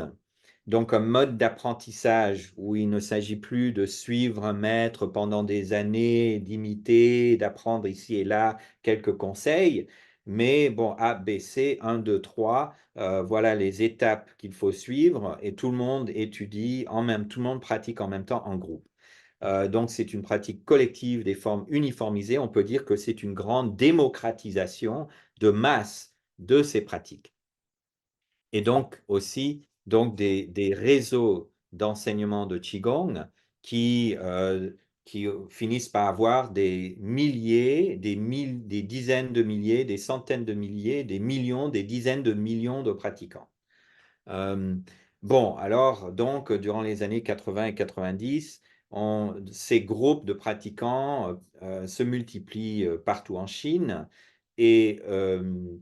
donc un mode d'apprentissage où il ne s'agit plus de suivre un maître pendant des années, d'imiter, d'apprendre ici et là quelques conseils, mais bon, A, B, C, 1, 2, 3, voilà les étapes qu'il faut suivre et tout le monde étudie tout le monde pratique en même temps en groupe. Donc c'est une pratique collective des formes uniformisées. On peut dire que c'est une grande démocratisation de masse de ces pratiques. Et donc aussi des réseaux d'enseignement de Qigong qui finissent par avoir des milliers, des dizaines de milliers, des centaines de milliers, des millions, des dizaines de millions de pratiquants. Bon, alors, donc, durant les années 80 et 90, ces groupes de pratiquants se multiplient partout en Chine et euh,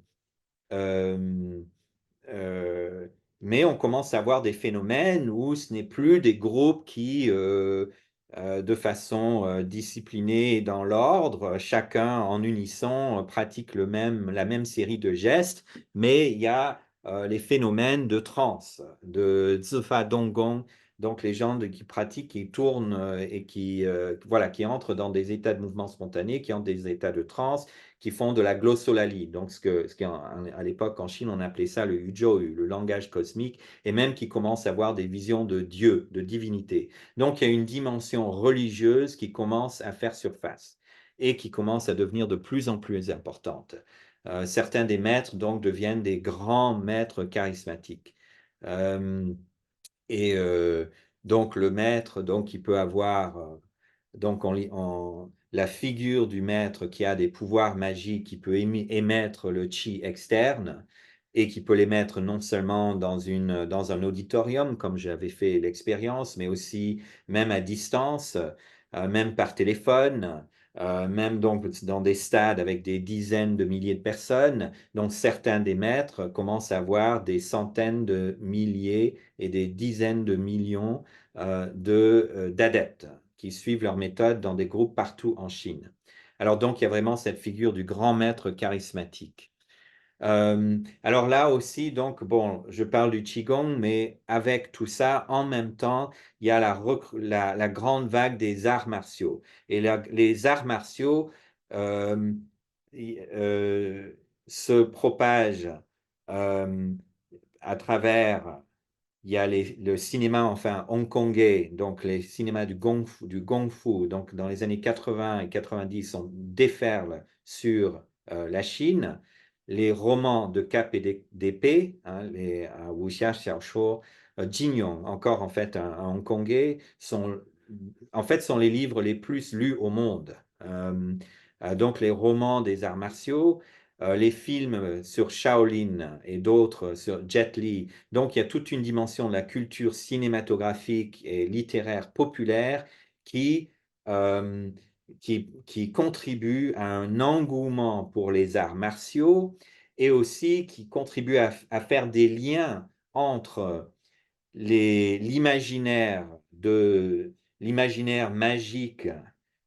euh, mais on commence à voir des phénomènes où ce n'est plus des groupes qui, de façon disciplinée et dans l'ordre, chacun en unisson pratique la même série de gestes, mais il y a les phénomènes de transe, de Zifa Donggong, donc les gens qui pratiquent, qui tournent et voilà, qui entrent dans des états de mouvement spontané, qui ont des états de transe, qui font de la glossolalie, donc ce qu'à l'époque en Chine on appelait ça le Yuzhou, le langage cosmique, et même qui commence à avoir des visions de Dieu, de divinité. Donc il y a une dimension religieuse qui commence à faire surface et qui commence à devenir de plus en plus importante. Certains des maîtres donc deviennent des grands maîtres charismatiques. Euh, et donc le maître, donc il peut avoir donc la figure du maître qui a des pouvoirs magiques, qui peut émettre le chi externe et qui peut l'émettre non seulement dans un auditorium, comme j'avais fait l'expérience, mais aussi même à distance, même par téléphone, même donc dans des stades avec des dizaines de milliers de personnes. Donc certains des maîtres commencent à avoir des centaines de milliers et des dizaines de millions d'adeptes qui suivent leur méthode dans des groupes partout en Chine. Alors donc, il y a vraiment cette figure du grand maître charismatique. Alors là aussi, donc, bon, je parle du Qigong, mais avec tout ça, en même temps, il y a la grande vague des arts martiaux. Et les arts martiaux euh, euh, se propagent euh, à travers il y a le cinéma, enfin, hongkongais, donc les cinémas du Gong Fu, donc dans les années 80 et 90, on déferle sur la Chine. Les romans de cap et d'épée, hein, les wuxia, xiaoshuo, Jin-yong, encore en fait un hongkongais, sont les livres les plus lus au monde. Donc les romans des arts martiaux, les films sur Shaolin et d'autres sur Jet Li. Donc, il y a toute une dimension de la culture cinématographique et littéraire populaire qui, euh, qui contribue à un engouement pour les arts martiaux et aussi qui contribue à faire des liens entre l'imaginaire l'imaginaire magique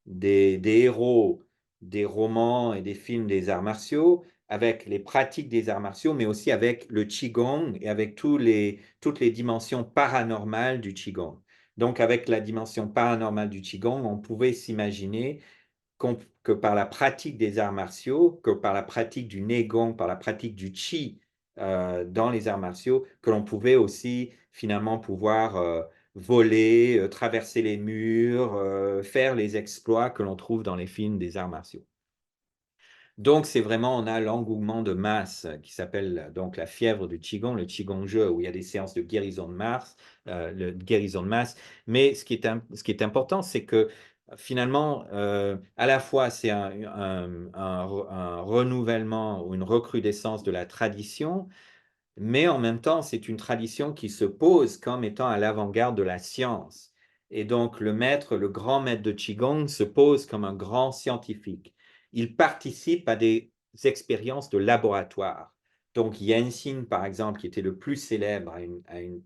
des héros des romans et des films des arts martiaux avec les pratiques des arts martiaux, mais aussi avec le Qigong et avec toutes les dimensions paranormales du Qigong. Donc, avec la dimension paranormale du Qigong, on pouvait s'imaginer que par la pratique des arts martiaux, que par la pratique du Neigong, par la pratique du Qi dans les arts martiaux, que l'on pouvait aussi finalement pouvoir voler, traverser les murs, faire les exploits que l'on trouve dans les films des arts martiaux. Donc, c'est vraiment, on a l'engouement de masse qui s'appelle donc la fièvre du Qigong, le Qigong-jeu, où il y a des séances de guérison de masse, guérison de masse. Mais ce qui est important, c'est que finalement, à la fois, c'est un renouvellement ou une recrudescence de la tradition, mais en même temps, c'est une tradition qui se pose comme étant à l'avant-garde de la science. Et donc, le grand maître de Qigong se pose comme un grand scientifique. Il participe à des expériences de laboratoire. Donc, Yanxin, par exemple, qui était le plus célèbre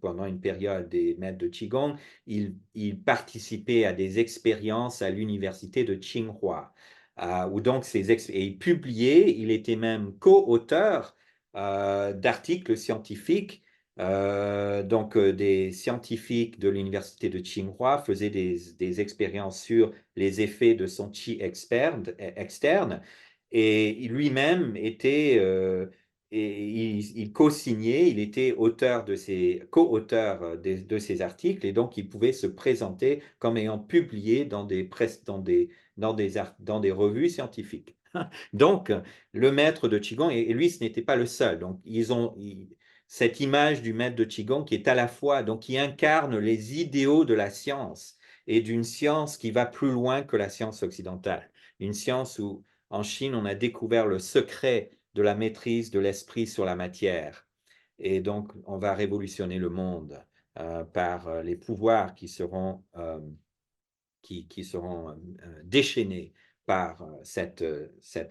pendant une période des maîtres de Qigong, il participait à des expériences à l'université de Tsinghua, où donc et il publiait, il était même co-auteur d'articles scientifiques. Donc, des scientifiques de l'université de Tsinghua faisaient des expériences sur les effets de son qi externe, et lui-même était, et il co-signait, il était auteur co-auteur de ces articles, et donc il pouvait se présenter comme ayant publié dans des revues scientifiques. Donc, le maître de Qigong, et lui, ce n'était pas le seul. Donc, cette image du maître de Qigong qui est à la fois, donc qui incarne les idéaux de la science et d'une science qui va plus loin que la science occidentale. Une science où, en Chine, on a découvert le secret de la maîtrise de l'esprit sur la matière. Et donc, on va révolutionner le monde par les pouvoirs qui seront déchaînés par cette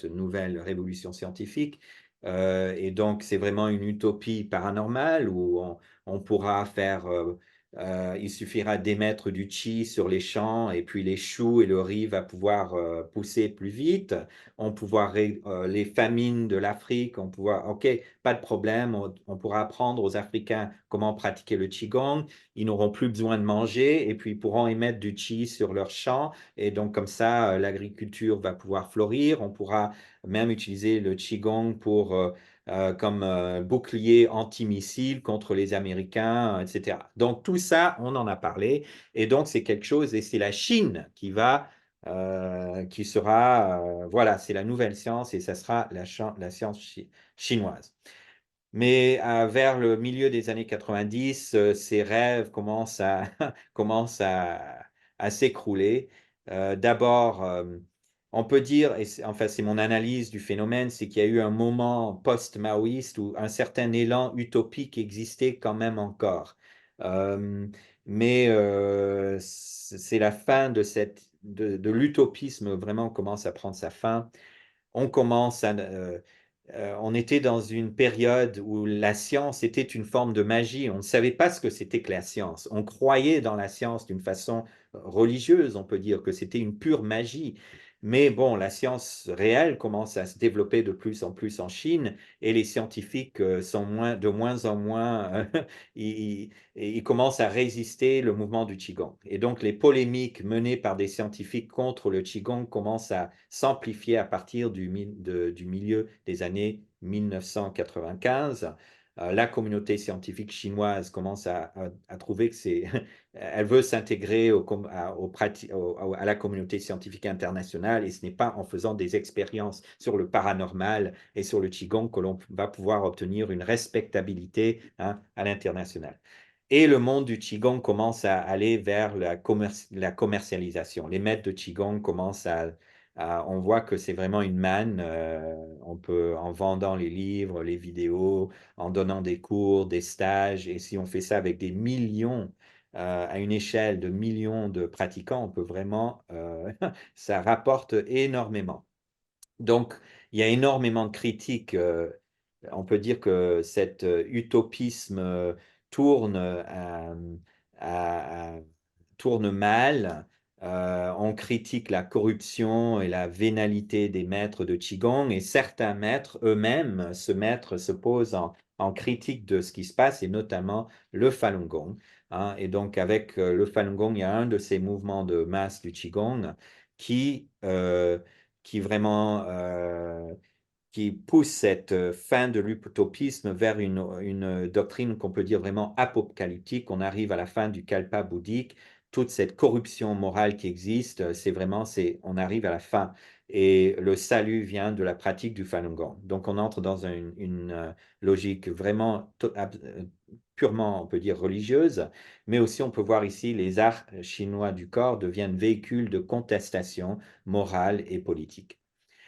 nouvelle révolution scientifique. Et donc, c'est vraiment une utopie paranormale où on pourra faire, il suffira d'émettre du chi sur les champs et puis les choux et le riz va pouvoir pousser plus vite. Les famines de l'Afrique, ok, pas de problème, on pourra apprendre aux Africains comment pratiquer le Qigong. Ils n'auront plus besoin de manger et puis ils pourront émettre du chi sur leurs champs. Et donc, comme ça, l'agriculture va pouvoir fleurir. On pourra même utiliser le Qigong comme bouclier antimissile contre les Américains, etc. Donc, tout ça, on en a parlé. Et donc, c'est quelque chose, et c'est la Chine qui sera, voilà, c'est la nouvelle science et ça sera la science chinoise. Mais vers le milieu des années 90, ces rêves commencent à s'écrouler. D'abord, on peut dire, enfin c'est mon analyse du phénomène, c'est qu'il y a eu un moment post-maoïste où un certain élan utopique existait quand même encore. Euh, mais c'est la fin de l'utopisme vraiment commence à prendre sa fin. On commence on était dans une période où la science était une forme de magie. On ne savait pas ce que c'était que la science. On croyait dans la science d'une façon religieuse, on peut dire que c'était une pure magie. Mais bon, la science réelle commence à se développer de plus en plus en Chine et les scientifiques sont de moins en moins, ils commencent à résister le mouvement du Qigong. Et donc les polémiques menées par des scientifiques contre le Qigong commencent à s'amplifier à partir du milieu des années 1995. La communauté scientifique chinoise commence à trouver que elle veut s'intégrer à la communauté scientifique internationale et ce n'est pas en faisant des expériences sur le paranormal et sur le Qigong que l'on va pouvoir obtenir une respectabilité, hein, à l'international. Et le monde du Qigong commence à aller vers la commercialisation. Les maîtres de Qigong commencent on voit que c'est vraiment une manne. On peut, en vendant les livres, les vidéos, en donnant des cours, des stages, et si on fait ça avec des millions, à une échelle de millions de pratiquants, on peut vraiment, ça rapporte énormément. Donc, il y a énormément de critiques. On peut dire que cet utopisme tourne, à- tourne mal. On critique la corruption et la vénalité des maîtres de Qigong et certains maîtres eux-mêmes, ce maître se pose en critique de ce qui se passe et notamment le Falun Gong, hein. Et donc avec le Falun Gong, il y a un de ces mouvements de masse du Qigong qui, euh, qui vraiment qui pousse cette fin de l'utopisme vers une doctrine qu'on peut dire vraiment apocalyptique. On arrive à la fin du Kalpa bouddhique, toute cette corruption morale qui existe, on arrive à la fin. Et le salut vient de la pratique du Falun Gong. Donc on entre dans une logique vraiment purement, on peut dire, religieuse, mais aussi on peut voir ici les arts chinois du corps deviennent véhicules de contestation morale et politique.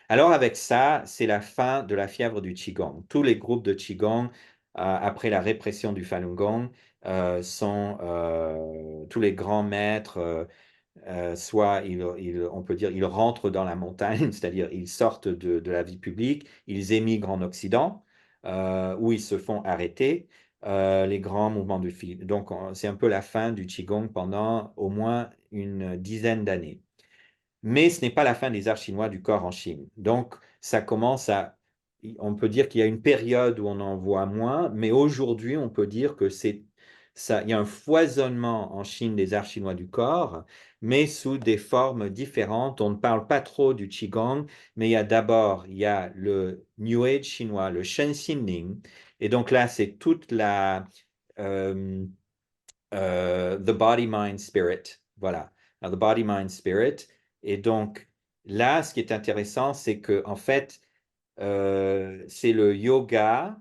Alors avec ça, c'est la fin de la fièvre du Qigong. Tous les groupes de Qigong, après la répression du Falun Gong, tous les grands maîtres, soit on peut dire, ils rentrent dans la montagne, c'est-à-dire ils sortent de la vie publique, ils émigrent en Occident, où ils se font arrêter. Les grands mouvements de fil. Donc, c'est un peu la fin du Qigong pendant au moins une dizaine d'années. Mais ce n'est pas la fin des arts chinois du corps en Chine. Donc, ça commence on peut dire qu'il y a une période où on en voit moins, mais aujourd'hui, on peut dire que il y a un foisonnement en Chine des arts chinois du corps, mais sous des formes différentes. On ne parle pas trop du Qigong, mais il y a le New Age chinois, le Shen Xinling, et donc là, c'est toute euh, The Body, Mind, Spirit. Voilà, The Body, Mind, Spirit. Et donc là, ce qui est intéressant, c'est que en fait, c'est le yoga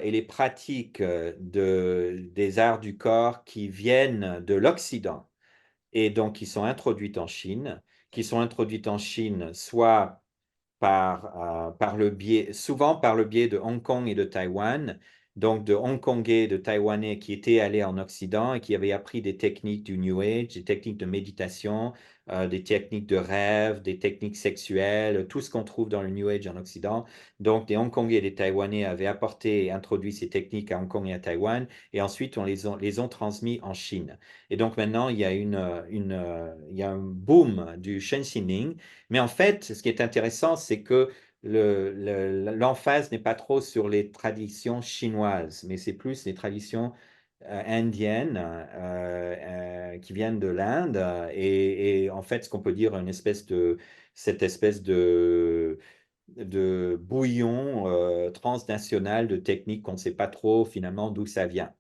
et les pratiques des arts du corps qui viennent de l'Occident et donc qui sont introduites en Chine, soit par le biais, souvent par le biais de Hong Kong et de Taïwan, donc de Hongkongais et de Taïwanais qui étaient allés en Occident et qui avaient appris des techniques du New Age, des techniques de méditation, des techniques de rêve, des techniques sexuelles, tout ce qu'on trouve dans le New Age en Occident. Donc des Hongkongais et des Taïwanais avaient apporté et introduit ces techniques à Hong Kong et à Taïwan et ensuite on les ont transmis en Chine. Et donc maintenant il y a il y a un boom du Shenxining, mais en fait, ce qui est intéressant, c'est que l'emphase n'est pas trop sur les traditions chinoises, mais c'est plus les traditions indiennes qui viennent de l'Inde et en fait, ce qu'on peut dire cette espèce de bouillon transnational de techniques qu'on ne sait pas trop finalement d'où ça vient.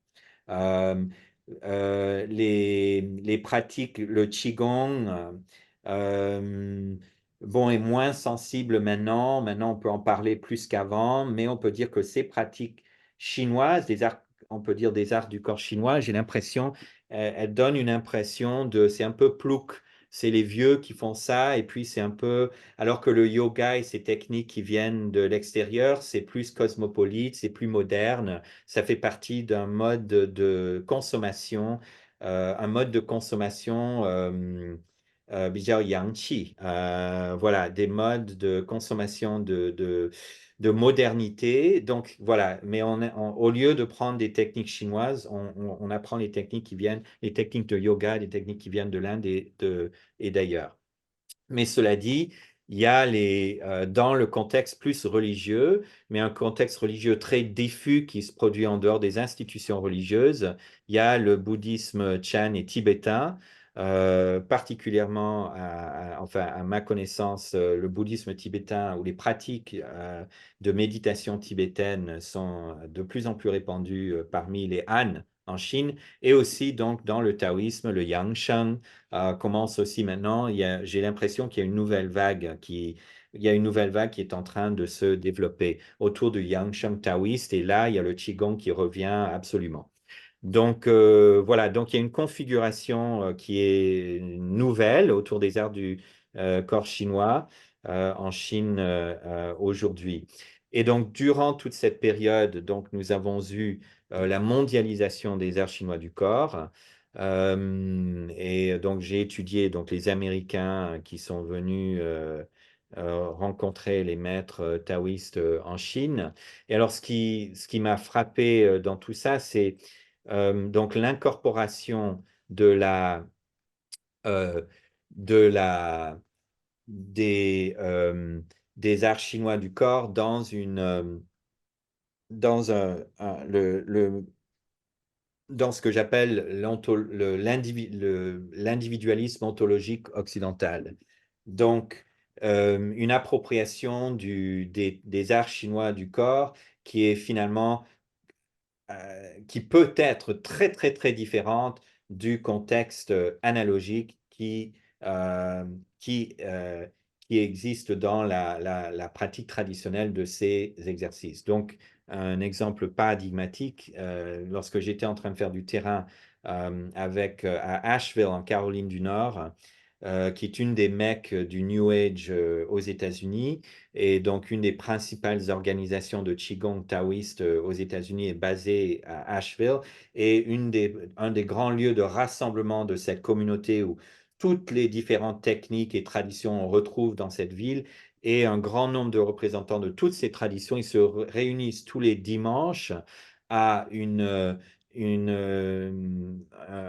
Euh, les pratiques, le Qigong, euh, bon, est moins sensible maintenant. Maintenant, on peut en parler plus qu'avant, mais on peut dire que ces pratiques chinoises, on peut dire des arts du corps chinois, j'ai l'impression, elles donnent une impression c'est un peu plouc. C'est les vieux qui font ça, et puis c'est un peu, alors que le yoga et ces techniques qui viennent de l'extérieur, c'est plus cosmopolite, c'est plus moderne, ça fait partie d'un mode de consommation, un mode de consommation bizarre yangqi. Voilà, des modes de consommation de modernité. Donc voilà, mais au lieu de prendre des techniques chinoises, on apprend les techniques de yoga, des techniques qui viennent de l'Inde et d'ailleurs. Mais cela dit, il y a dans le contexte plus religieux, mais un contexte religieux très diffus qui se produit en dehors des institutions religieuses, il y a le bouddhisme Chan et tibétain, particulièrement, enfin, à ma connaissance, le bouddhisme tibétain ou les pratiques de méditation tibétaine sont de plus en plus répandues parmi les Han en Chine et aussi donc dans le taoïsme, le Yangshan commence aussi maintenant. J'ai l'impression qu'il y a une nouvelle vague il y a une nouvelle vague qui est en train de se développer autour du Yangshan taoïste et là, il y a le Qigong qui revient absolument. Donc voilà, donc il y a une configuration qui est nouvelle autour des arts du corps chinois en Chine aujourd'hui. Et donc durant toute cette période, donc nous avons eu la mondialisation des arts chinois du corps. Et donc j'ai étudié donc les Américains qui sont venus rencontrer les maîtres taoïstes en Chine. Et alors ce qui m'a frappé dans tout ça, c'est donc l'incorporation de euh, de la, des arts chinois du corps dans dans ce que j'appelle l'individualisme ontologique occidental. Donc, une appropriation des arts chinois du corps qui est finalement qui peut être très, très, très différente du contexte analogique euh, qui, euh, qui existe dans la pratique traditionnelle de ces exercices. Donc, un exemple paradigmatique, lorsque j'étais en train de faire du terrain à Asheville, en Caroline du Nord, qui est une des mecs du New Age aux États-Unis, et donc, une des principales organisations de Qigong taoïste aux États-Unis est basée à Asheville et un des grands lieux de rassemblement de cette communauté où toutes les différentes techniques et traditions on retrouve dans cette ville et un grand nombre de représentants de toutes ces traditions. Ils se réunissent tous les dimanches à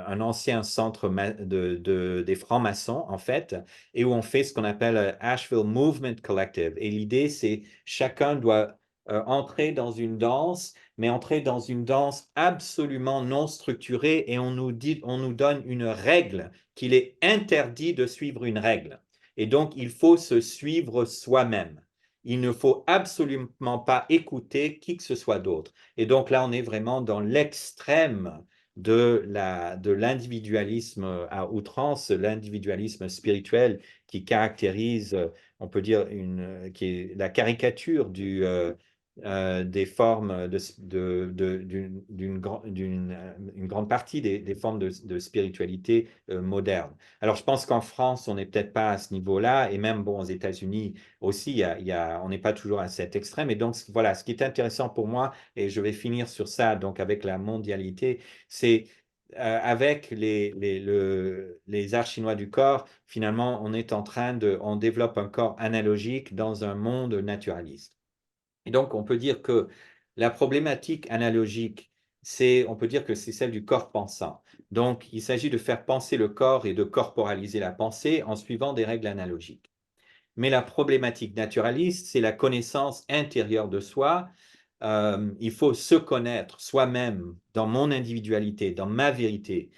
un ancien centre des francs-maçons, en fait, et où on fait ce qu'on appelle Asheville Movement Collective. Et l'idée, c'est chacun doit entrer dans une danse, mais entrer dans une danse absolument non structurée et on nous donne une règle qu'il est interdit de suivre une règle. Et donc, il faut se suivre soi-même. Il ne faut absolument pas écouter qui que ce soit d'autre. Et donc là, on est vraiment dans l'extrême de l'individualisme à outrance, l'individualisme spirituel qui caractérise, on peut dire, qui est la caricature des formes une grande partie des formes de spiritualité moderne. Alors, je pense qu'en France, on n'est peut-être pas à ce niveau-là, et même bon, aux États-Unis aussi, on n'est pas toujours à cet extrême. Et donc, voilà, ce qui est intéressant pour moi, et je vais finir sur ça, donc avec la mondialité, c'est avec les arts chinois du corps, finalement, on développe un corps analogique dans un monde naturaliste. Et donc, on peut dire que la problématique analogique, on peut dire que c'est celle du corps pensant. Donc, il s'agit de faire penser le corps et de corporaliser la pensée en suivant des règles analogiques. Mais la problématique naturaliste, c'est la connaissance intérieure de soi. Il faut se connaître soi-même dans mon individualité, dans ma vérité,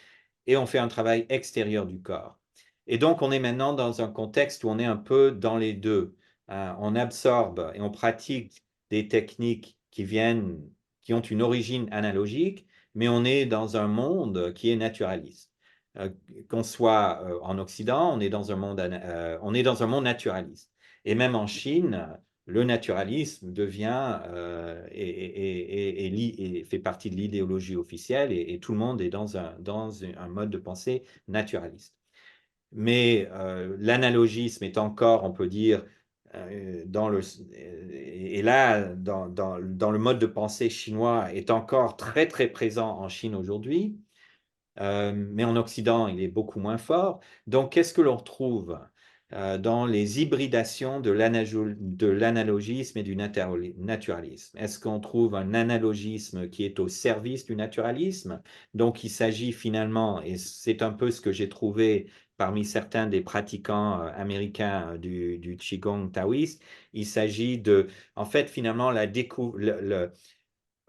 et on fait un travail extérieur du corps. Et donc, on est maintenant dans un contexte où on est un peu dans les deux. On absorbe et on pratique des techniques qui ont une origine analogique, mais on est dans un monde qui est naturaliste. Qu'on soit en Occident, on est dans un monde naturaliste. Et même en Chine, le naturalisme devient et fait partie de l'idéologie officielle et tout le monde est dans un mode de pensée naturaliste. Mais l'analogisme est encore, on peut dire, et là, dans le mode de pensée chinois, est encore très, très présent en Chine aujourd'hui. Mais en Occident, il est beaucoup moins fort. Donc, qu'est-ce que l'on retrouve dans les hybridations de l'analogisme et du naturalisme? Est-ce qu'on trouve un analogisme qui est au service du naturalisme? Donc, il s'agit finalement, et c'est un peu ce que j'ai trouvé parmi certains des pratiquants américains du Qigong taoïste, il s'agit en fait, finalement,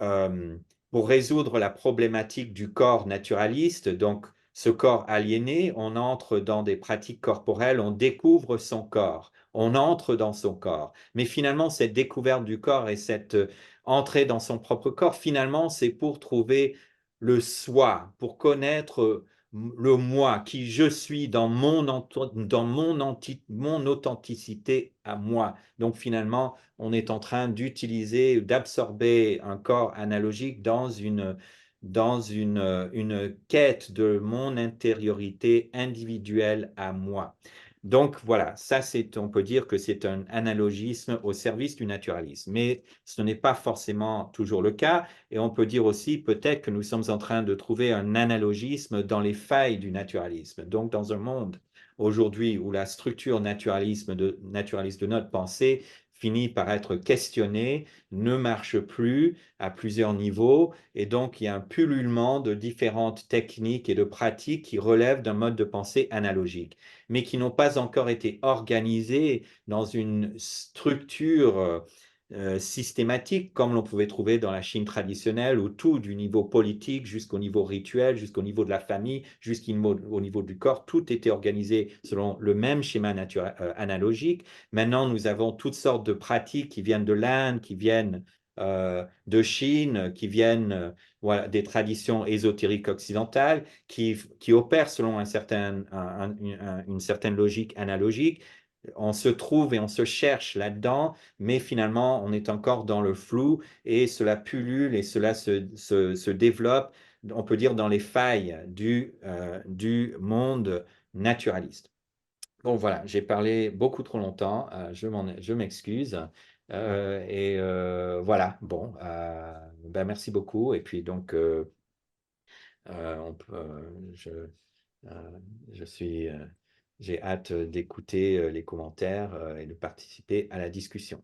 euh, pour résoudre la problématique du corps naturaliste, donc ce corps aliéné, on entre dans des pratiques corporelles, on découvre son corps, on entre dans son corps. Mais finalement, cette découverte du corps et cette entrée dans son propre corps, finalement, c'est pour trouver le soi, pour connaître le moi, qui je suis dans mon authenticité à moi. Donc finalement, on est en train d'utiliser, d'absorber un corps analogique une quête de mon intériorité individuelle à moi. Donc voilà, on peut dire que c'est un analogisme au service du naturalisme, mais ce n'est pas forcément toujours le cas, et on peut dire aussi peut-être que nous sommes en train de trouver un analogisme dans les failles du naturalisme. Donc dans un monde aujourd'hui où la structure naturaliste de notre pensée finit par être questionnée, ne marche plus à plusieurs niveaux, et donc il y a un pullulement de différentes techniques et de pratiques qui relèvent d'un mode de pensée analogique, mais qui n'ont pas encore été organisées dans une structure systématique, comme l'on pouvait trouver dans la Chine traditionnelle, où tout, du niveau politique jusqu'au niveau rituel, jusqu'au niveau de la famille, jusqu'au niveau du corps, tout était organisé selon le même schéma analogique. Maintenant, nous avons toutes sortes de pratiques qui viennent de l'Inde, qui viennent de Chine, qui viennent voilà, des traditions ésotériques occidentales, qui opèrent selon une certaine logique analogique. On se trouve et on se cherche là-dedans, mais finalement, on est encore dans le flou et cela pullule et cela se développe, on peut dire, dans les failles du monde naturaliste. Bon, voilà, j'ai parlé beaucoup trop longtemps, je m'excuse. Voilà, bon, ben merci beaucoup. Et puis donc, on peut, euh, je suis, j'ai hâte d'écouter les commentaires et de participer à la discussion.